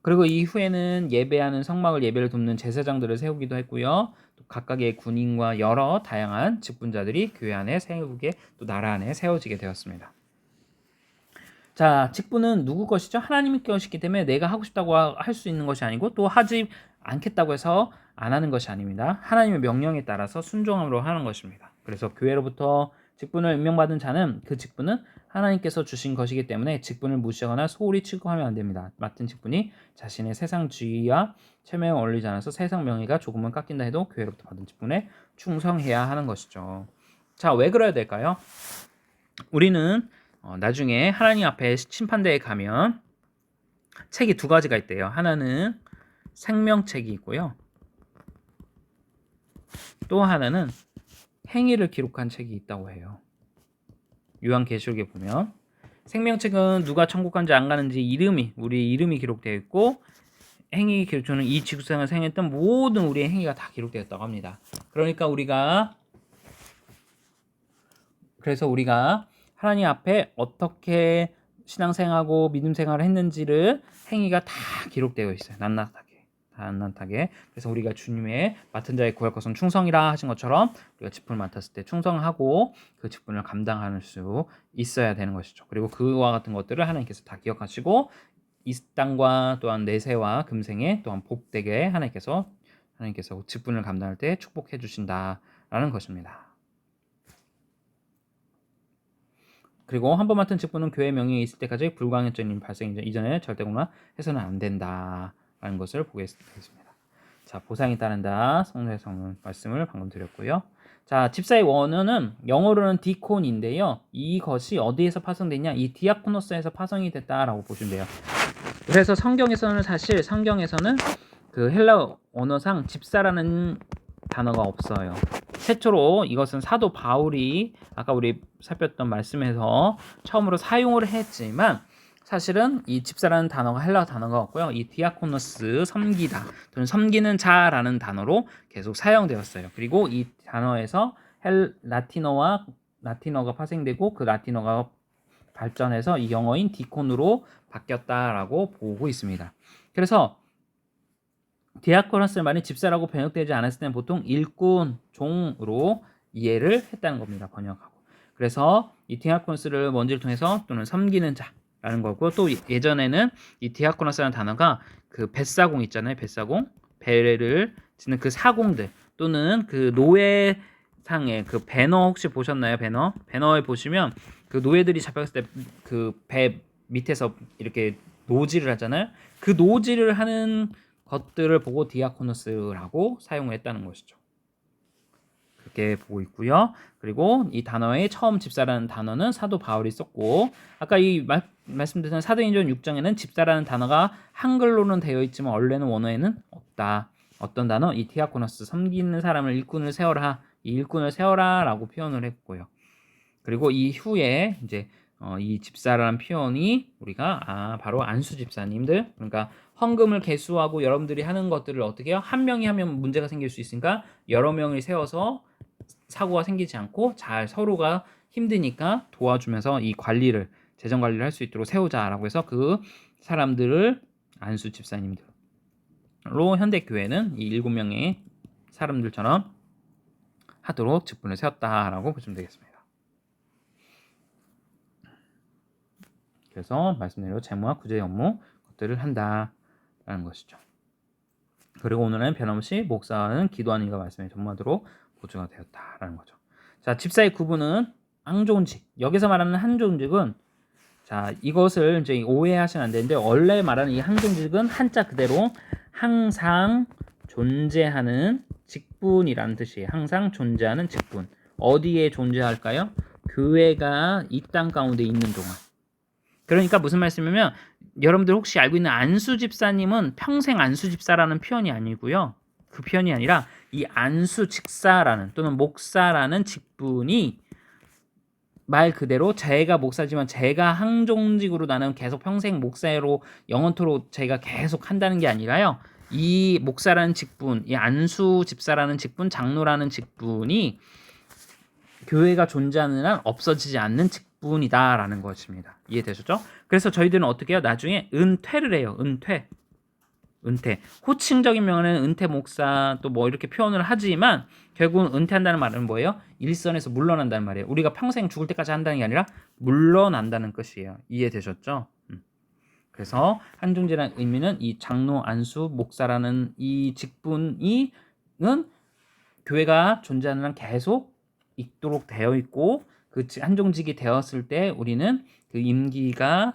Speaker 1: 그리고 이후에는 예배하는 성막을 예배를 돕는 제사장들을 세우기도 했고요. 또 각각의 군인과 여러 다양한 직분자들이 교회 안에 세우게, 또 나라 안에 세워지게 되었습니다. 자, 직분은 누구 것이죠? 하나님의 것이기 때문에 내가 하고 싶다고 할 수 있는 것이 아니고, 또 하지 않겠다고 해서 안 하는 것이 아닙니다. 하나님의 명령에 따라서 순종함으로 하는 것입니다. 그래서 교회로부터 직분을 임명받은 자는 그 직분은 하나님께서 주신 것이기 때문에 직분을 무시하거나 소홀히 취급하면 안 됩니다. 맡은 직분이 자신의 세상주의와 체면에 어울리지 않아서 세상 명예가 조금은 깎인다 해도 교회로부터 받은 직분에 충성해야 하는 것이죠. 자, 왜 그래야 될까요? 우리는 나중에 하나님 앞에 심판대에 가면 책이 두 가지가 있대요. 하나는 생명책이 있고요. 또 하나는 행위를 기록한 책이 있다고 해요. 요한계시록에 보면 생명책은 누가 천국 간지 안 가는지 우리 이름이 기록되어 있고, 행위 기록처는 이 지구상을 생했던 모든 우리의 행위가 다 기록되었다고 합니다. 그러니까 우리가 하나님 앞에 어떻게 신앙생활하고 믿음생활을 했는지를 행위가 다 기록되어 있어요. 낱낱하게. 그래서 우리가 주님의 맡은 자의 구할 것은 충성이라 하신 것처럼, 우리가 직분을 맡았을 때 충성하고 그 직분을 감당할 수 있어야 되는 것이죠. 그리고 그와 같은 것들을 하나님께서 다 기억하시고, 이 땅과 또한 내세와 금생에 또한 복되게 하나님께서 직분을 감당할 때 축복해 주신다라는 것입니다. 그리고 한 번 맡은 직분은 교회 명예에 있을 때까지 불가항력적인 발생 이전에 절대 공로해서는 안 된다라는 것을 보게 되겠습니다. 자, 보상이 따른다. 성례성 말씀을 방금 드렸고요. 자, 집사의 원어는 영어로는 디콘인데요. 이것이 어디에서 파송됐냐? 이 디아코노스에서 파송이 됐다라고 보시면 돼요. 그래서 성경에서는 그 헬라 언어상 집사라는 단어가 없어요. 최초로 이것은 사도 바울이 아까 우리 살폈던 말씀에서 처음으로 사용을 했지만 사실은 이 집사라는 단어가 헬라 단어가 없고요. 이 디아코노스 섬기다 또는 섬기는 자라는 단어로 계속 사용되었어요. 그리고 이 단어에서 라틴어가 파생되고 그 라틴어가 발전해서 이 영어인 디콘으로 바뀌었다라고 보고 있습니다. 그래서 디아코노스를 많이 집사라고 번역되지 않았을 때는 보통 일꾼, 종으로 이해를 했다는 겁니다. 번역하고. 그래서 이 디아코노스를 먼지를 통해서 또는 섬기는 자라는 거고, 또 예전에는 이 디아코노스라는 단어가 그 뱃사공 있잖아요. 뱃사공. 배를 짓는 그 사공들 또는 그 노예상의 그 배너 혹시 보셨나요? 배너에 보시면 그 노예들이 잡혔을 때 그 배 밑에서 이렇게 노지를 하잖아요. 그 노지를 하는 것들을 보고 디아코노스라고 사용을 했다는 것이죠. 그렇게 보고 있고요. 그리고 이 단어의 처음 집사라는 단어는 사도 바울이 썼고, 아까 이 말씀드린 사도행전 6장에는 집사라는 단어가 한글로는 되어 있지만 원래는 원어에는 없다. 어떤 단어? 이 디아코노스, 섬기는 사람을 일꾼을 세워라. 이 일꾼을 세워라라고 표현을 했고요. 그리고 이 후에 이제 이 집사라는 표현이 우리가 바로 안수 집사님들, 그러니까 헌금을 개수하고 여러분들이 하는 것들을 어떻게 해요? 한 명이 하면 문제가 생길 수 있으니까 여러 명을 세워서 사고가 생기지 않고 잘 서로가 힘드니까 도와주면서 이 관리를 재정 관리를 할 수 있도록 세우자라고 해서 그 사람들을 안수 집사님들로 현대 교회는 이 7명의 사람들처럼 하도록 직분을 세웠다라고 보시면 되겠습니다. 그래서 말씀대로 재무와 구제 업무 것들을 한다라는 것이죠. 그리고 오늘은 변함없이 목사는 기도하는 이가 말씀에 전무하도록 보조가 되었다라는 거죠. 자, 집사의 구분은 항존직. 여기서 말하는 항존직은 자, 이것을 이제 오해하시면 안 되는데 원래 말하는 이 항존직은 한자 그대로 항상 존재하는 직분이라는 뜻이에요. 항상 존재하는 직분. 어디에 존재할까요? 교회가 이 땅 가운데 있는 동안. 그러니까 무슨 말씀이냐면 여러분들 혹시 알고 있는 안수 집사님은 평생 안수 집사라는 표현이 아니고요. 그 표현이 아니라 이 안수 직사라는 또는 목사라는 직분이 말 그대로 제가 목사지만 제가 항종직으로 나는 계속 평생 목사로 영원토록 제가 계속 한다는 게 아니라요. 이 목사라는 직분, 이 안수 집사라는 직분, 장로라는 직분이 교회가 존재하는 한 없어지지 않는 직분이다라는 것입니다. 이해되셨죠? 그래서 저희들은 어떻게 해요? 나중에 은퇴를 해요. 은퇴. 호칭적인 명언은 은퇴 목사 또 뭐 이렇게 표현을 하지만 결국은 은퇴한다는 말은 뭐예요? 일선에서 물러난다는 말이에요. 우리가 평생 죽을 때까지 한다는 게 아니라 물러난다는 것이에요. 이해되셨죠? 그래서 한종제라는 의미는 이 장로, 안수, 목사라는 이 직분이는 교회가 존재하는 한 계속 있도록 되어 있고 그 한종직이 되었을 때 우리는 그 임기가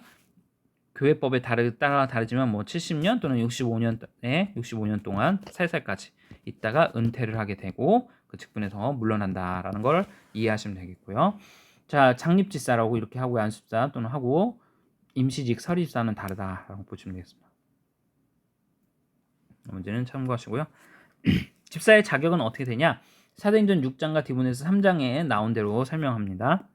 Speaker 1: 교회법에 따라 다르지만 뭐 70년 또는 65년 동안 살살까지 있다가 은퇴를 하게 되고 그 직분에서 물러난다라는 걸 이해하시면 되겠고요. 자, 장립집사라고 이렇게 하고 안수집사 또는 하고 임시직 서리집사는 다르다라고 보시면 되겠습니다. 문제는 참고하시고요. 집사의 자격은 어떻게 되냐? 사도행전 6장과 디모데서 3장에 나온 대로 설명합니다.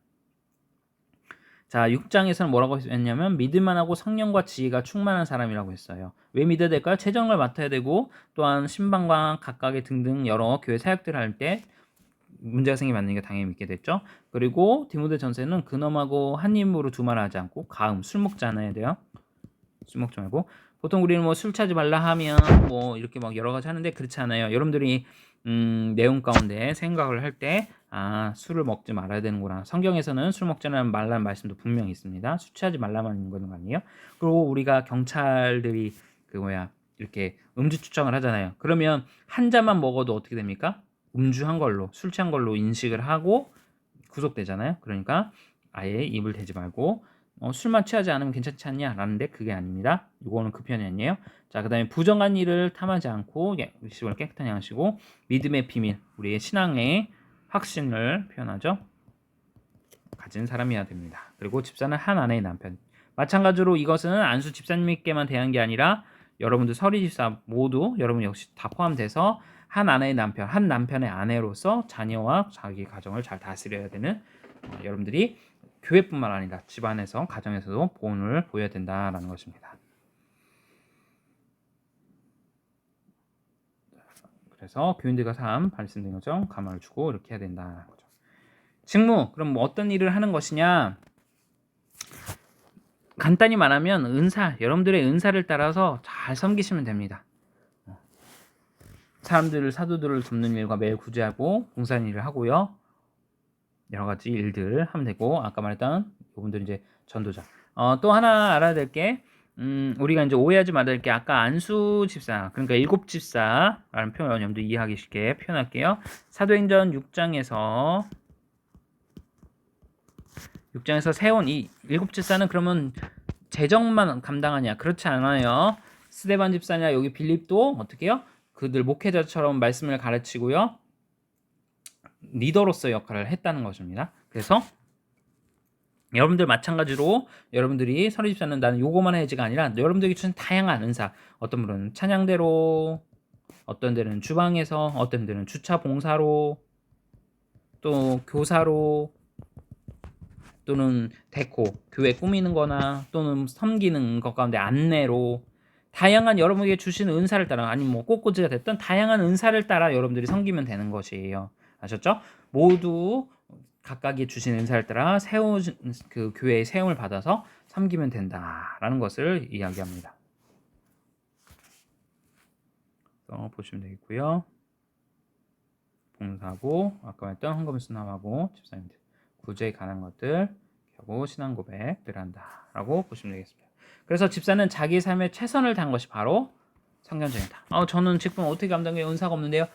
Speaker 1: 자, 6장에서는 뭐라고 했냐면 믿을만 하고 성령과 지혜가 충만한 사람이라고 했어요. 왜 믿어야 될까요? 재정을 맡아야 되고 또한 신방과 각각의 등등 여러 교회 사역들을 할 때 문제가 생기면 안 되니까 당연히 믿게 됐죠. 그리고 디모데전서에는 근엄하고 한 입으로 두말하지 않고 가음, 술 먹지 않아야 돼요. 술 먹지 말고 보통 우리는 뭐 술 취하지 말라 하면 뭐 이렇게 막 여러 가지 하는데 그렇지 않아요. 여러분들이 내용 가운데 생각을 할 때 술을 먹지 말아야 되는구나. 성경에서는 술 먹지 말라는 말씀도 분명히 있습니다. 술 취하지 말라만 있는 건 아니에요. 그리고 우리가 경찰들이 이렇게 음주 추정을 하잖아요. 그러면 한 잔만 먹어도 어떻게 됩니까? 음주한 걸로, 술 취한 걸로 인식을 하고 구속되잖아요. 그러니까 아예 입을 대지 말고 술만 취하지 않으면 괜찮지 않냐 라는데 그게 아닙니다. 이거는 그 편이 아니에요. 자, 그 다음에 부정한 일을 탐하지 않고 의식을 깨끗하게 하시고 믿음의 비밀, 우리의 신앙의 확신을 표현하죠. 가진 사람이어야 됩니다. 그리고 집사는 한 아내의 남편. 마찬가지로 이것은 안수 집사님께만 대한 게 아니라 여러분들 서리 집사 모두 여러분 역시 다 포함돼서 한 아내의 남편, 한 남편의 아내로서 자녀와 자기 가정을 잘 다스려야 되는 여러분들이 교회뿐만 아니라 집안에서 가정에서도 본을 보여야 된다라는 것입니다. 그래서 교인들과 삶 말씀드린 것처럼 가망을 주고 이렇게 해야 된다는 거죠. 직무, 그럼 뭐 어떤 일을 하는 것이냐? 간단히 말하면 은사, 여러분들의 은사를 따라서 잘 섬기시면 됩니다. 사람들을 사도들을 돕는 일과 매일 구제하고 봉사하는 일을 하고요. 여러 가지 일들 하면 되고 아까 말했던 이분들 이제 전도자. 또 하나 알아야 될 게 우리가 이제 오해하지 말아야 될 게 아까 안수 집사 그러니까 일곱 집사라는 표현 여러분들 이해하기 쉽게 표현할게요. 사도행전 6장에서 세운 이 일곱 집사는 그러면 재정만 감당하냐? 그렇지 않아요. 스데반 집사냐 여기 빌립도 어떻게 해요? 그들 목회자처럼 말씀을 가르치고요. 리더로서 역할을 했다는 것입니다. 그래서 여러분들 마찬가지로 여러분들이 서리 집사는 나는 요거만 해야지가 아니라 여러분들이 주신 다양한 은사 어떤 분은 찬양대로 어떤 데는 주방에서 어떤 데는 주차 봉사로 또 교사로 또는 데코 교회 꾸미는 거나 또는 섬기는 것 가운데 안내로 다양한 여러분에게 주신 은사를 따라 아니면 뭐 꽃꽂이가 됐던 다양한 은사를 따라 여러분들이 섬기면 되는 것이에요. 아셨죠? 모두 각각이 주신 은사를 따라 그 교회의 세움을 받아서 섬기면 된다라는 것을 이야기합니다. 보시면 되겠고요. 봉사하고 아까 말했던 헌금 수납하고 집사님들 구제에 관한 것들 하고 신앙 고백들 한다라고 보시면 되겠습니다. 그래서 집사는 자기 삶에 최선을 다한 것이 바로 성경적이다. 저는 직분 어떻게 감당해요? 은사가 없는데요.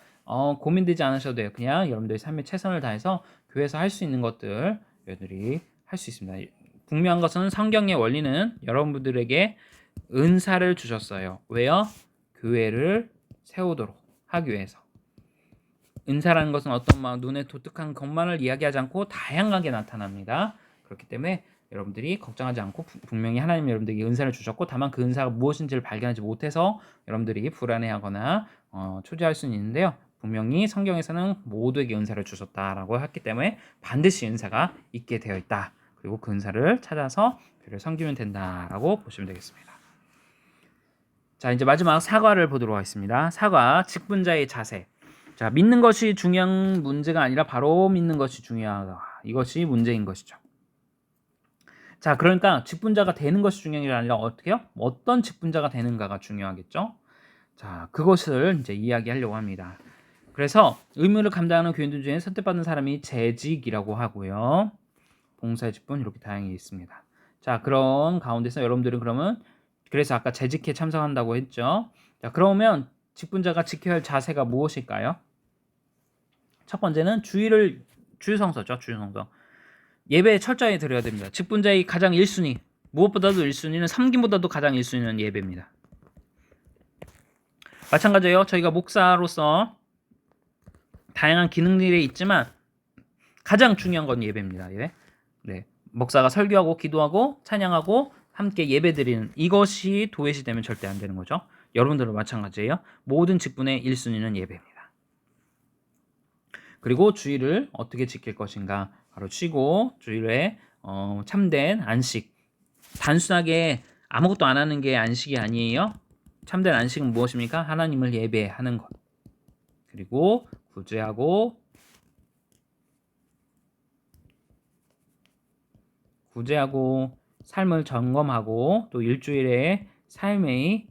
Speaker 1: 고민되지 않으셔도 돼요. 그냥 여러분들이 삶에 최선을 다해서 교회에서 할 수 있는 것들 여러분들이 할 수 있습니다. 분명한 것은 성경의 원리는 여러분들에게 은사를 주셨어요. 왜요? 교회를 세우도록 하기 위해서. 은사라는 것은 어떤 막 눈에 독특한 것만을 이야기하지 않고 다양하게 나타납니다. 그렇기 때문에 여러분들이 걱정하지 않고 분명히 하나님 여러분들에게 은사를 주셨고 다만 그 은사가 무엇인지를 발견하지 못해서 여러분들이 불안해하거나 초조할 수는 있는데요. 분명히 성경에서는 모두에게 은사를 주셨다라고 했기 때문에 반드시 은사가 있게 되어 있다. 그리고 그 은사를 찾아서 그를 섬기면 된다라고 보시면 되겠습니다. 자, 이제 마지막 사과를 보도록 하겠습니다. 사과, 직분자의 자세. 자, 믿는 것이 중요한 문제가 아니라 바로 믿는 것이 중요하다. 이것이 문제인 것이죠. 자, 그러니까 직분자가 되는 것이 중요한 게 아니라 어떻게요? 어떤 직분자가 되는가가 중요하겠죠. 자, 그것을 이제 이야기하려고 합니다. 그래서 의무를 감당하는 교인들 중에 선택받은 사람이 재직이라고 하고요. 봉사의 직분 이렇게 다양히 있습니다. 자, 그런 가운데서 여러분들은 그러면 그래서 아까 재직에 참석한다고 했죠. 자, 그러면 직분자가 지켜야 할 자세가 무엇일까요? 첫 번째는 주일성서죠. 주일성서. 예배에 철저히 드려야 됩니다. 직분자의 가장 1순위, 무엇보다도 1순위는 섬김보다도 가장 1순위는 예배입니다. 마찬가지예요. 저희가 목사로서 다양한 기능들이 있지만 가장 중요한 건 예배입니다. 예배. 네. 목사가 설교하고 기도하고 찬양하고 함께 예배드리는 이것이 도외시 되면 절대 안 되는 거죠. 여러분들도 마찬가지예요. 모든 직분의 1순위는 예배입니다. 그리고 주일을 어떻게 지킬 것인가? 바로 쉬고 주일에 참된 안식. 단순하게 아무것도 안 하는 게 안식이 아니에요. 참된 안식은 무엇입니까? 하나님을 예배하는 것. 그리고 구제하고 삶을 점검하고 또 일주일에 삶의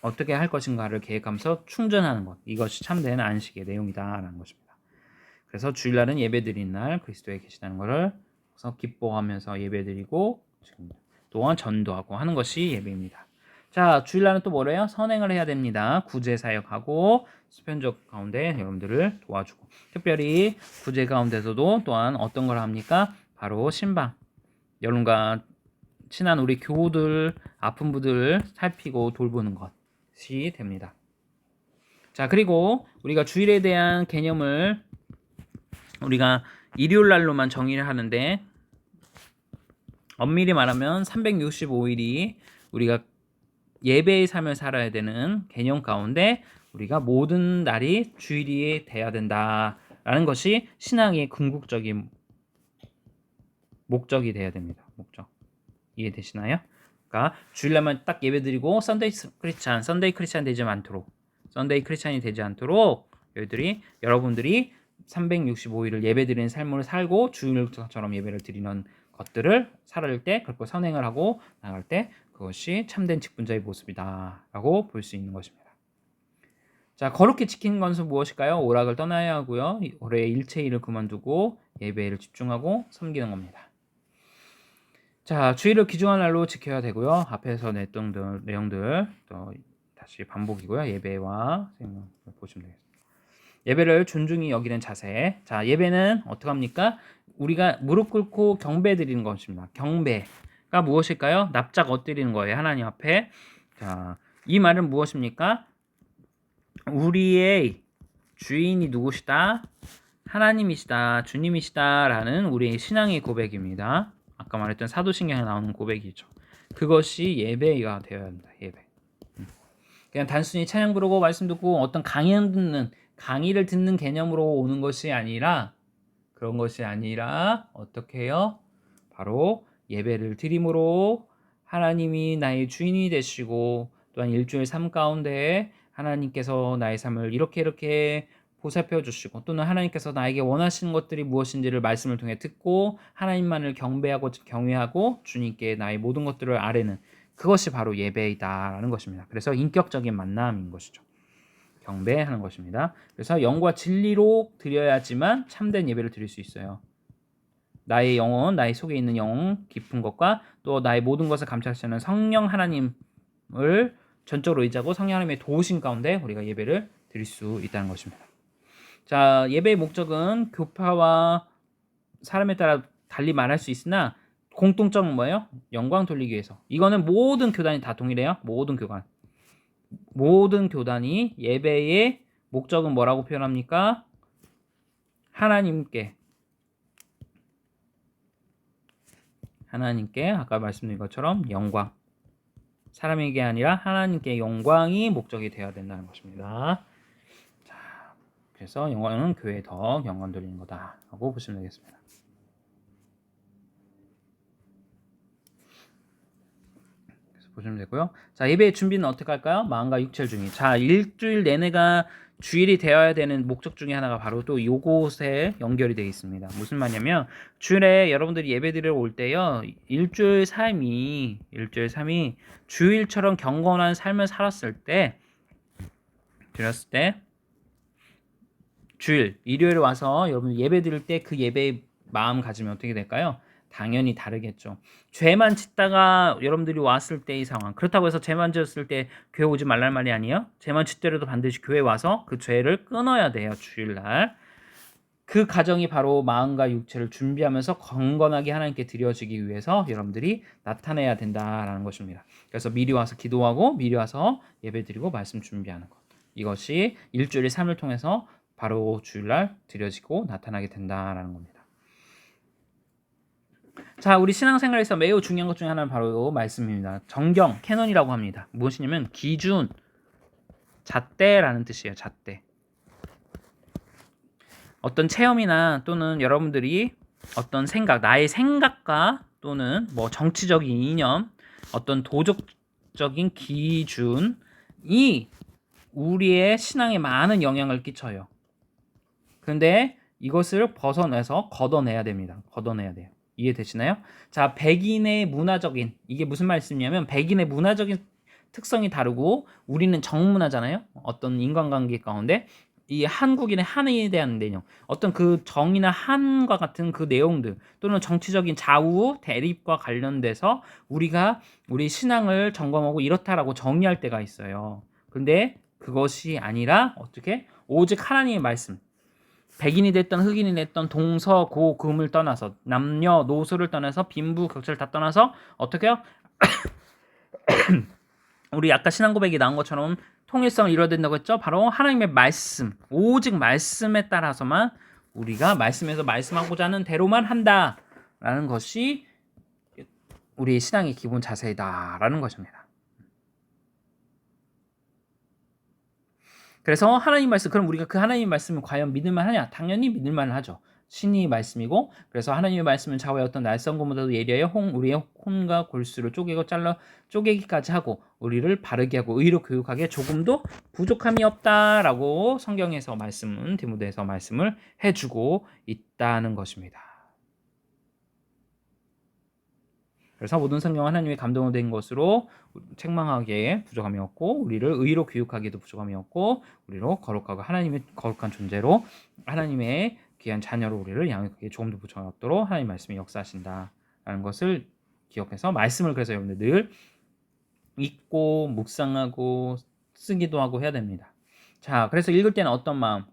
Speaker 1: 어떻게 할 것인가를 계획하면서 충전하는 것. 이것이 참된 안식의 내용이다라는 것입니다. 그래서 주일날은 예배드리는 날 그리스도에 계시다는 것을 기뻐하면서 예배드리고 또한 전도하고 하는 것이 예배입니다. 자, 주일날은 또 뭐래요? 선행을 해야 됩니다. 구제 사역하고 수편적 가운데 여러분들을 도와주고 특별히 구제 가운데서도 또한 어떤 걸 합니까? 바로 신방, 여러분과 친한 우리 교우들, 아픈 분들 살피고 돌보는 것이 됩니다. 자, 그리고 우리가 주일에 대한 개념을 우리가 일요일 날로만 정의를 하는데, 엄밀히 말하면 365일이 우리가 예배의 삶을 살아야 되는 개념 가운데 우리가 모든 날이 주일이 돼야 된다라는 것이 신앙의 궁극적인 목적이 돼야 됩니다. 목적. 이해되시나요? 그러니까 주일날만 딱 예배드리고 선데이 크리스찬이 되지 않도록 여러분들이 365일을 예배드리는 삶을 살고 주일처럼 예배를 드리는 것들을 살아갈 때, 그리고 선행을 하고 나갈 때 그것이 참된 직분자의 모습이다라고 볼 수 있는 것입니다. 자, 거룩히 지키는 것은 무엇일까요? 오락을 떠나야 하고요. 올해의 일체 일을 그만두고 예배를 집중하고 섬기는 겁니다. 자, 주일을 귀중한 날로 지켜야 되고요. 앞에서 냈던 내용들 또 다시 반복이고요. 예배와 생각 보시면 되겠습니다. 예배를 존중히 여기는 자세. 자, 예배는 어떻게 합니까? 우리가 무릎 꿇고 경배 드리는 것입니다. 경배가 무엇일까요? 납작 엎드리는 거예요. 하나님 앞에. 자, 이 말은 무엇입니까? 우리의 주인이 누구시다? 하나님이시다, 주님이시다라는 우리의 신앙의 고백입니다. 아까 말했던 사도신경에 나오는 고백이죠. 그것이 예배가 되어야 합니다. 예배. 그냥 단순히 찬양 부르고 말씀 듣고 어떤 강의를 듣는 개념으로 오는 것이 아니라, 그런 것이 아니라 어떻게 해요? 바로 예배를 드림으로 하나님이 나의 주인이 되시고, 또한 일주일 삶 가운데 하나님께서 나의 삶을 이렇게 보살펴 주시고, 또는 하나님께서 나에게 원하시는 것들이 무엇인지를 말씀을 통해 듣고 하나님만을 경배하고 경외하고 주님께 나의 모든 것들을 아뢰는, 그것이 바로 예배이다라는 것입니다. 그래서 인격적인 만남인 것이죠. 경배하는 것입니다. 그래서 영과 진리로 드려야지만 참된 예배를 드릴 수 있어요. 나의 영혼, 나의 속에 있는 영혼 깊은 것과 또 나의 모든 것을 감찰하시는 성령 하나님을 전적으로 의지하고 성령 하나님의 도우심 가운데 우리가 예배를 드릴 수 있다는 것입니다. 자, 예배의 목적은 교파와 사람에 따라 달리 말할 수 있으나 공통점은 뭐예요? 영광 돌리기 위해서. 이거는 모든 교단이 다 동일해요. 모든 교단이 예배의 목적은 뭐라고 표현합니까? 하나님께 아까 말씀드린 것처럼 영광, 사람에게 아니라 하나님께 영광이 목적이 되어야 된다는 것입니다. 자, 그래서 영광은 교회에 더 영광 돌리는 거다라고 보시면 되겠습니다. 그래서 보시면 되고요. 자, 예배의 준비는 어떻게 할까요? 마음과 육체를 중히. 자, 일주일 내내가 주일이 되어야 되는 목적 중에 하나가 바로 또 요것에 연결이 되어 있습니다. 무슨 말이냐면, 주일에 여러분들이 예배드리러 올 때요, 일주일 삶이 주일처럼 경건한 삶을 살았을 때, 주일, 일요일에 와서 여러분 예배 드릴 때 그 예배의 마음 가지면 어떻게 될까요? 당연히 다르겠죠. 죄만 짓다가 여러분들이 왔을 때의 상황, 그렇다고 해서 죄만 지었을 때 교회 오지 말란 말이 아니에요. 죄만 짓더라도 반드시 교회 와서 그 죄를 끊어야 돼요. 주일날. 그 과정이 바로 마음과 육체를 준비하면서 건건하게 하나님께 드려지기 위해서 여러분들이 나타내야 된다라는 것입니다. 그래서 미리 와서 기도하고 미리 와서 예배드리고 말씀 준비하는 것, 이것이 일주일의 삶을 통해서 바로 주일날 드려지고 나타나게 된다라는 겁니다. 자, 우리 신앙생활에서 매우 중요한 것 중에 하나는 바로 말씀입니다. 정경, 캐논이라고 합니다. 무엇이냐면 기준, 잣대라는 뜻이에요. 잣대. 어떤 체험이나 또는 여러분들이 어떤 나의 생각과 또는 뭐 정치적인 이념, 어떤 도덕적인 기준이 우리의 신앙에 많은 영향을 끼쳐요. 그런데 이것을 벗어내서 걷어내야 됩니다. 걷어내야 돼요. 이해되시나요? 자, 백인의 문화적인, 이게 무슨 말씀이냐면 백인의 문화적인 특성이 다르고 우리는 정문화잖아요. 어떤 인간관계 가운데 이 한국인의 한에 대한 내용, 어떤 그 정의나 한과 같은 그 내용들, 또는 정치적인 좌우 대립과 관련돼서 우리가 우리 신앙을 점검하고 이렇다라고 정의할 때가 있어요. 근데 그것이 아니라 어떻게? 오직 하나님의 말씀, 백인이 됐던 흑인이 됐던 동서고금을 떠나서 남녀노소를 떠나서 빈부격차를 다 떠나서 어떻게요? 우리 아까 신앙 고백이 나온 것처럼 통일성을 이뤄야 된다고 했죠. 바로 하나님의 말씀, 오직 말씀에 따라서만 우리가 말씀에서 말씀하고자 하는 대로만 한다라는 것이 우리의 신앙의 기본 자세이다라는 것입니다. 그래서 하나님 말씀, 그럼 우리가 그 하나님 말씀을 과연 믿을만 하냐? 당연히 믿을만 하죠. 신이 말씀이고, 그래서 하나님의 말씀은 좌우의 어떤 날성고보다도 예리하여 우리의 혼과 골수를 쪼개고 잘라 쪼개기까지 하고 우리를 바르게 하고 의로 교육하게 조금도 부족함이 없다라고 성경에서 말씀은 디모데에서 말씀을 해주고 있다는 것입니다. 그래서 모든 성경은 하나님의 감동으로 된 것으로 책망하기에 부족함이 없고 우리를 의로 교육하기에도 부족함이 없고 우리로 거룩하고 하나님의 거룩한 존재로 하나님의 귀한 자녀로 우리를 양육하기에 조금도 부족함이 없도록 하나님 말씀이 역사하신다라는 것을 기억해서 말씀을 그래서 여러분들 늘 읽고 묵상하고 쓰기도 하고 해야 됩니다. 자, 그래서 읽을 때는 어떤 마음?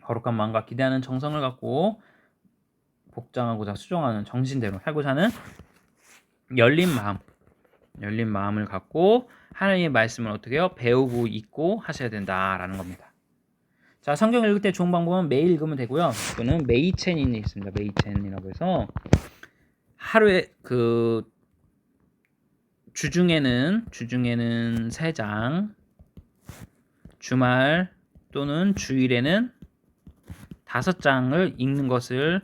Speaker 1: 거룩한 마음과 기대하는 정성을 갖고 복장하고자 수종하는 정신대로 살고자 하는 열린 마음을 갖고 하나님의 말씀을 어떻게 해요? 배우고 읽고 하셔야 된다라는 겁니다. 자, 성경 읽을 때 좋은 방법은 매일 읽으면 되고요. 이거는 메이첸이 있습니다. 메이첸이라고 해서 하루에 그 주중에는 3장, 주말 또는 주일에는 5장을 읽는 것을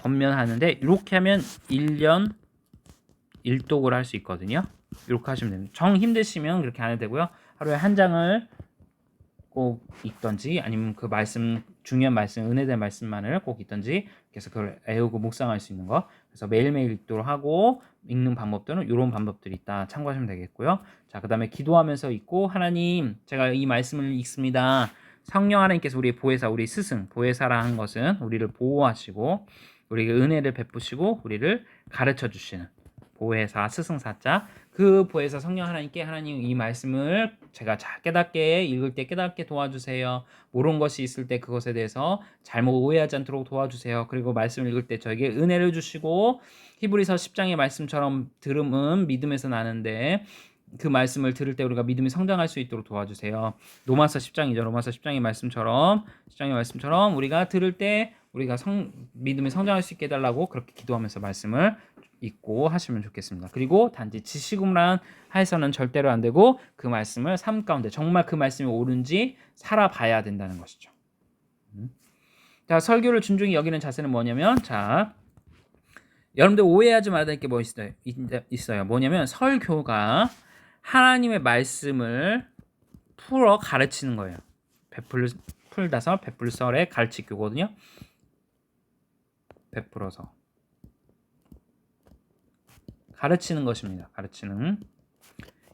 Speaker 1: 권면하는데 이렇게 하면 1년 1독을 할 수 있거든요. 이렇게 하시면 됩니다. 정 힘드시면 그렇게 안 해도 되고요. 하루에 한 장을 꼭 읽던지 아니면 그 말씀 중요한 말씀 은혜된 말씀만을 꼭 읽던지 그래서 그걸 애우고 묵상할 수 있는 거. 그래서 매일매일 읽도록 하고 읽는 방법들은 이런 방법들이 있다. 참고하시면 되겠고요. 자, 그다음에 기도하면서 읽고 하나님 제가 이 말씀을 읽습니다. 성령 하나님께서 우리의 보혜사, 우리 스승, 보혜사라 한 것은 우리를 보호하시고 우리에게 은혜를 베푸시고 우리를 가르쳐 주시는 보혜사, 스승사자, 그 보혜사 성령 하나님께 하나님 이 말씀을 제가 깨닫게 읽을 때 깨닫게 도와주세요. 모르는 것이 있을 때 그것에 대해서 잘못 오해하지 않도록 도와주세요. 그리고 말씀을 읽을 때 저에게 은혜를 주시고 히브리서 10장의 말씀처럼 들음은 믿음에서 나는데 그 말씀을 들을 때 우리가 믿음이 성장할 수 있도록 도와주세요. 로마서 10장이죠. 로마서 10장의 말씀처럼 우리가 들을 때 우리가 믿음이 성장할 수 있게 해달라고 그렇게 기도하면서 말씀을 읽고 하시면 좋겠습니다. 그리고 단지 지식으로만 해서는 절대로 안 되고 그 말씀을 삶 가운데 정말 그 말씀이 옳은지 살아봐야 된다는 것이죠. 자, 설교를 준중히 여기는 자세는 뭐냐면 자, 여러분들 오해하지 말아야 될 게 뭐 있어요. 뭐냐면 설교가 하나님의 말씀을 풀어 가르치는 거예요. 풀다서 베풀설에 가르치교거든요. 베풀어서 가르치는 것입니다. 가르치는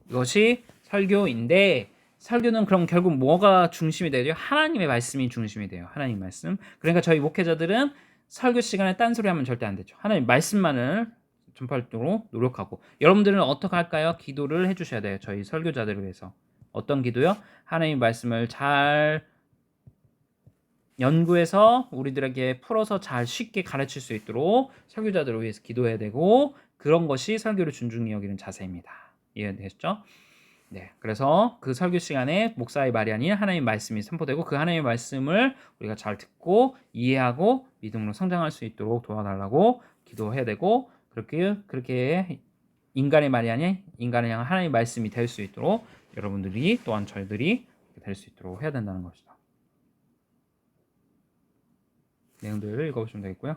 Speaker 1: 이것이 설교인데 설교는 그럼 결국 뭐가 중심이 되죠? 하나님의 말씀이 중심이 돼요. 하나님 말씀. 그러니까 저희 목회자들은 설교 시간에 딴소리 하면 절대 안 되죠. 하나님 말씀만을 전파하도록 노력하고 여러분들은 어떻게 할까요? 기도를 해주셔야 돼요. 저희 설교자들을 위해서. 어떤 기도요? 하나님 말씀을 잘 연구해서 우리들에게 풀어서 잘 쉽게 가르칠 수 있도록 설교자들을 위해서 기도해야 되고 그런 것이 설교를 존중히 여기는 자세입니다. 이해되셨죠? 네, 그래서 그 설교 시간에 목사의 말이 아닌 하나님의 말씀이 선포되고 그 하나님의 말씀을 우리가 잘 듣고 이해하고 믿음으로 성장할 수 있도록 도와달라고 기도해야 되고 그렇게 인간의 말이 아닌 인간을 향한 하나님의 말씀이 될 수 있도록 여러분들이 또한 저희들이 될 수 있도록 해야 된다는 것이다. 내용들을 읽어보시면 되겠고요.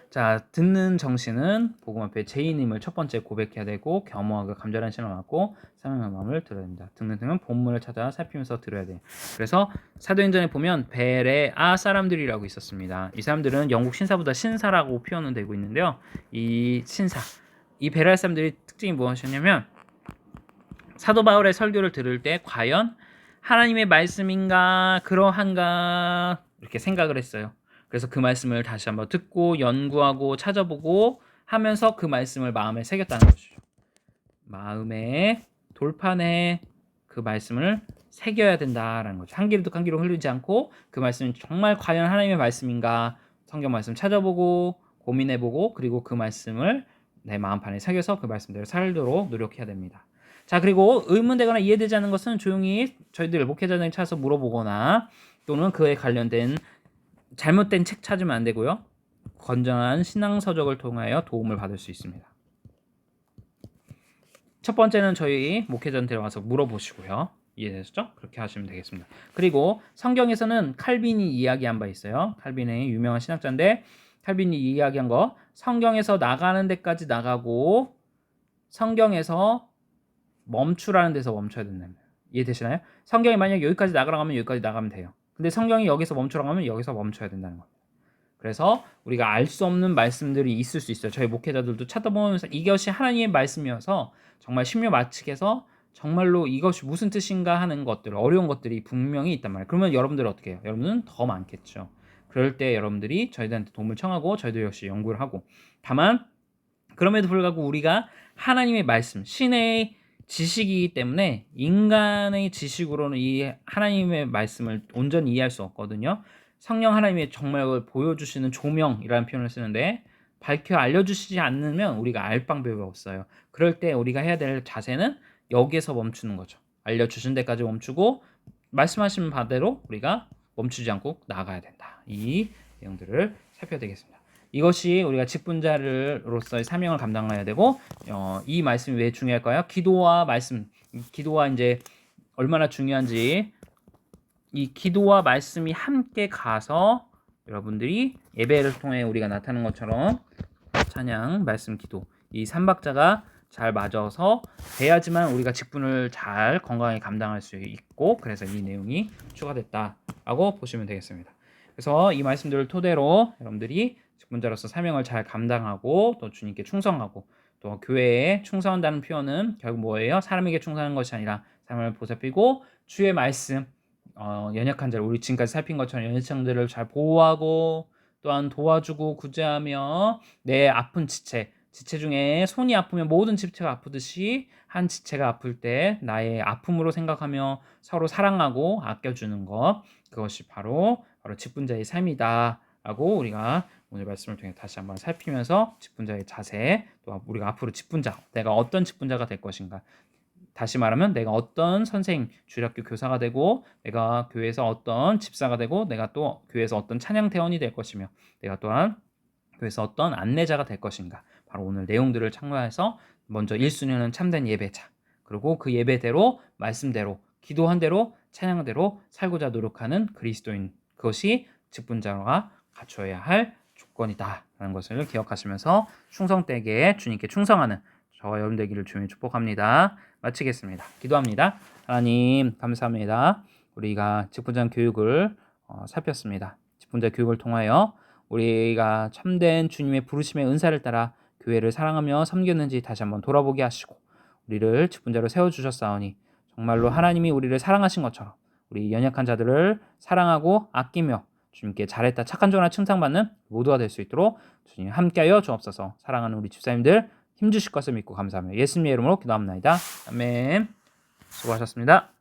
Speaker 1: 자, 듣는 정신은 복음 앞에 죄인임을 첫 번째 고백해야 되고 겸허하고 감절한 신앙을 갖고 사랑하는 마음을 들어야 됩니다. 듣는 등은 본문을 찾아 살피면서 들어야 돼요. 그래서 사도행전에 보면 베레아 사람들이라고 있었습니다. 이 사람들은 영국 신사보다 신사라고 표현은 되고 있는데요. 이 베레아 사람들의 특징이 무엇이냐면 사도 바울의 설교를 들을 때 과연 하나님의 말씀인가 그러한가 이렇게 생각을 했어요. 그래서 그 말씀을 다시 한번 듣고 연구하고 찾아보고 하면서 그 말씀을 마음에 새겼다는 것이죠. 마음의 돌판에 그 말씀을 새겨야 된다라는 거죠. 한 귀로 한 귀로 흐르지 않고 그 말씀이 정말 과연 하나님의 말씀인가 성경 말씀 찾아보고 고민해보고 그리고 그 말씀을 내 마음판에 새겨서 그 말씀대로 살도록 노력해야 됩니다. 자, 그리고 의문되거나 이해되지 않는 것은 조용히 저희들 목회자들이 찾아서 물어보거나 또는 그에 관련된 잘못된 책 찾으면 안 되고요. 건전한 신앙서적을 통하여 도움을 받을 수 있습니다. 첫 번째는 저희 목회자한테 와서 물어보시고요. 이해되셨죠? 그렇게 하시면 되겠습니다. 그리고 성경에서는 칼빈이 이야기한 바 있어요. 칼빈의 유명한 신학자인데 칼빈이 이야기한 거 성경에서 나가는 데까지 나가고 성경에서 멈추라는 데서 멈춰야 된다는 거예요. 이해되시나요? 성경이 만약 여기까지 나가라고 하면 여기까지 나가면 돼요. 근데 성경이 여기서 멈추라고 하면 여기서 멈춰야 된다는 거예요. 그래서 우리가 알 수 없는 말씀들이 있을 수 있어요. 저희 목회자들도 찾아보면서 이것이 하나님의 말씀이어서 정말 신묘마측해서 정말로 이것이 무슨 뜻인가 하는 것들, 어려운 것들이 분명히 있단 말이에요. 그러면 여러분들은 어떻게 해요? 여러분은 더 많겠죠. 그럴 때 여러분들이 저희들한테 도움을 청하고 저희도 역시 연구를 하고 다만 그럼에도 불구하고 우리가 하나님의 말씀, 신의 지식이기 때문에 인간의 지식으로는 이 하나님의 말씀을 온전히 이해할 수 없거든요. 성령 하나님이 정말 보여주시는 조명이라는 표현을 쓰는데 밝혀 알려주시지 않으면 우리가 알 방법이 없어요. 그럴 때 우리가 해야 될 자세는 여기에서 멈추는 거죠. 알려주신 데까지 멈추고 말씀하신 바대로 우리가 멈추지 않고 나아가야 된다. 이 내용들을 살펴야 되겠습니다. 이것이 우리가 직분자로서의 사명을 감당해야 되고 이 말씀이 왜 중요할까요? 기도와 말씀, 기도와 이제 얼마나 중요한지 이 기도와 말씀이 함께 가서 여러분들이 예배를 통해 우리가 나타나는 것처럼 찬양, 말씀, 기도 이 삼박자가 잘 맞아서 돼야지만 우리가 직분을 잘 건강하게 감당할 수 있고 그래서 이 내용이 추가됐다라고 보시면 되겠습니다. 그래서 이 말씀들을 토대로 여러분들이 직분자로서 사명을 잘 감당하고 또 주님께 충성하고 또 교회에 충성한다는 표현은 결국 뭐예요? 사람에게 충성하는 것이 아니라 사람을 보살피고 주의 말씀 연약한 자를 우리 지금까지 살핀 것처럼 연약자들을 잘 보호하고 또한 도와주고 구제하며 내 아픈 지체 중에 손이 아프면 모든 지체가 아프듯이 한 지체가 아플 때 나의 아픔으로 생각하며 서로 사랑하고 아껴주는 것 그것이 바로 직분자의 삶이다 라고 우리가 오늘 말씀을 통해 다시 한번 살피면서 직분자의 자세 또 우리가 앞으로 직분자 내가 어떤 직분자가 될 것인가 다시 말하면 내가 어떤 선생 주일학교 교사가 되고 내가 교회에서 어떤 집사가 되고 내가 또 교회에서 어떤 찬양 대원이 될 것이며 내가 또한 교회에서 어떤 안내자가 될 것인가 바로 오늘 내용들을 참고해서 먼저 1순위는 참된 예배자 그리고 그 예배대로 말씀대로 기도한 대로 찬양한 대로 살고자 노력하는 그리스도인 그것이 직분자가 갖춰야 할 조건이다 라는 것을 기억하시면서 충성되게 주님께 충성하는 저와 여러분 되기를 주님의 축복합니다. 마치겠습니다. 기도합니다. 하나님 감사합니다. 우리가 직분자 교육을 살폈습니다. 직분자 교육을 통하여 우리가 참된 주님의 부르심의 은사를 따라 교회를 사랑하며 섬겼는지 다시 한번 돌아보게 하시고 우리를 직분자로 세워주셨사오니 정말로 하나님이 우리를 사랑하신 것처럼 우리 연약한 자들을 사랑하고 아끼며 주님께 잘했다 착한 종이라 칭찬받는 모두가 될 수 있도록 주님 함께하여 주옵소서. 사랑하는 우리 집사님들 힘주실 것을 믿고 감사하며 예수님의 이름으로 기도합니다. 아멘. 수고하셨습니다.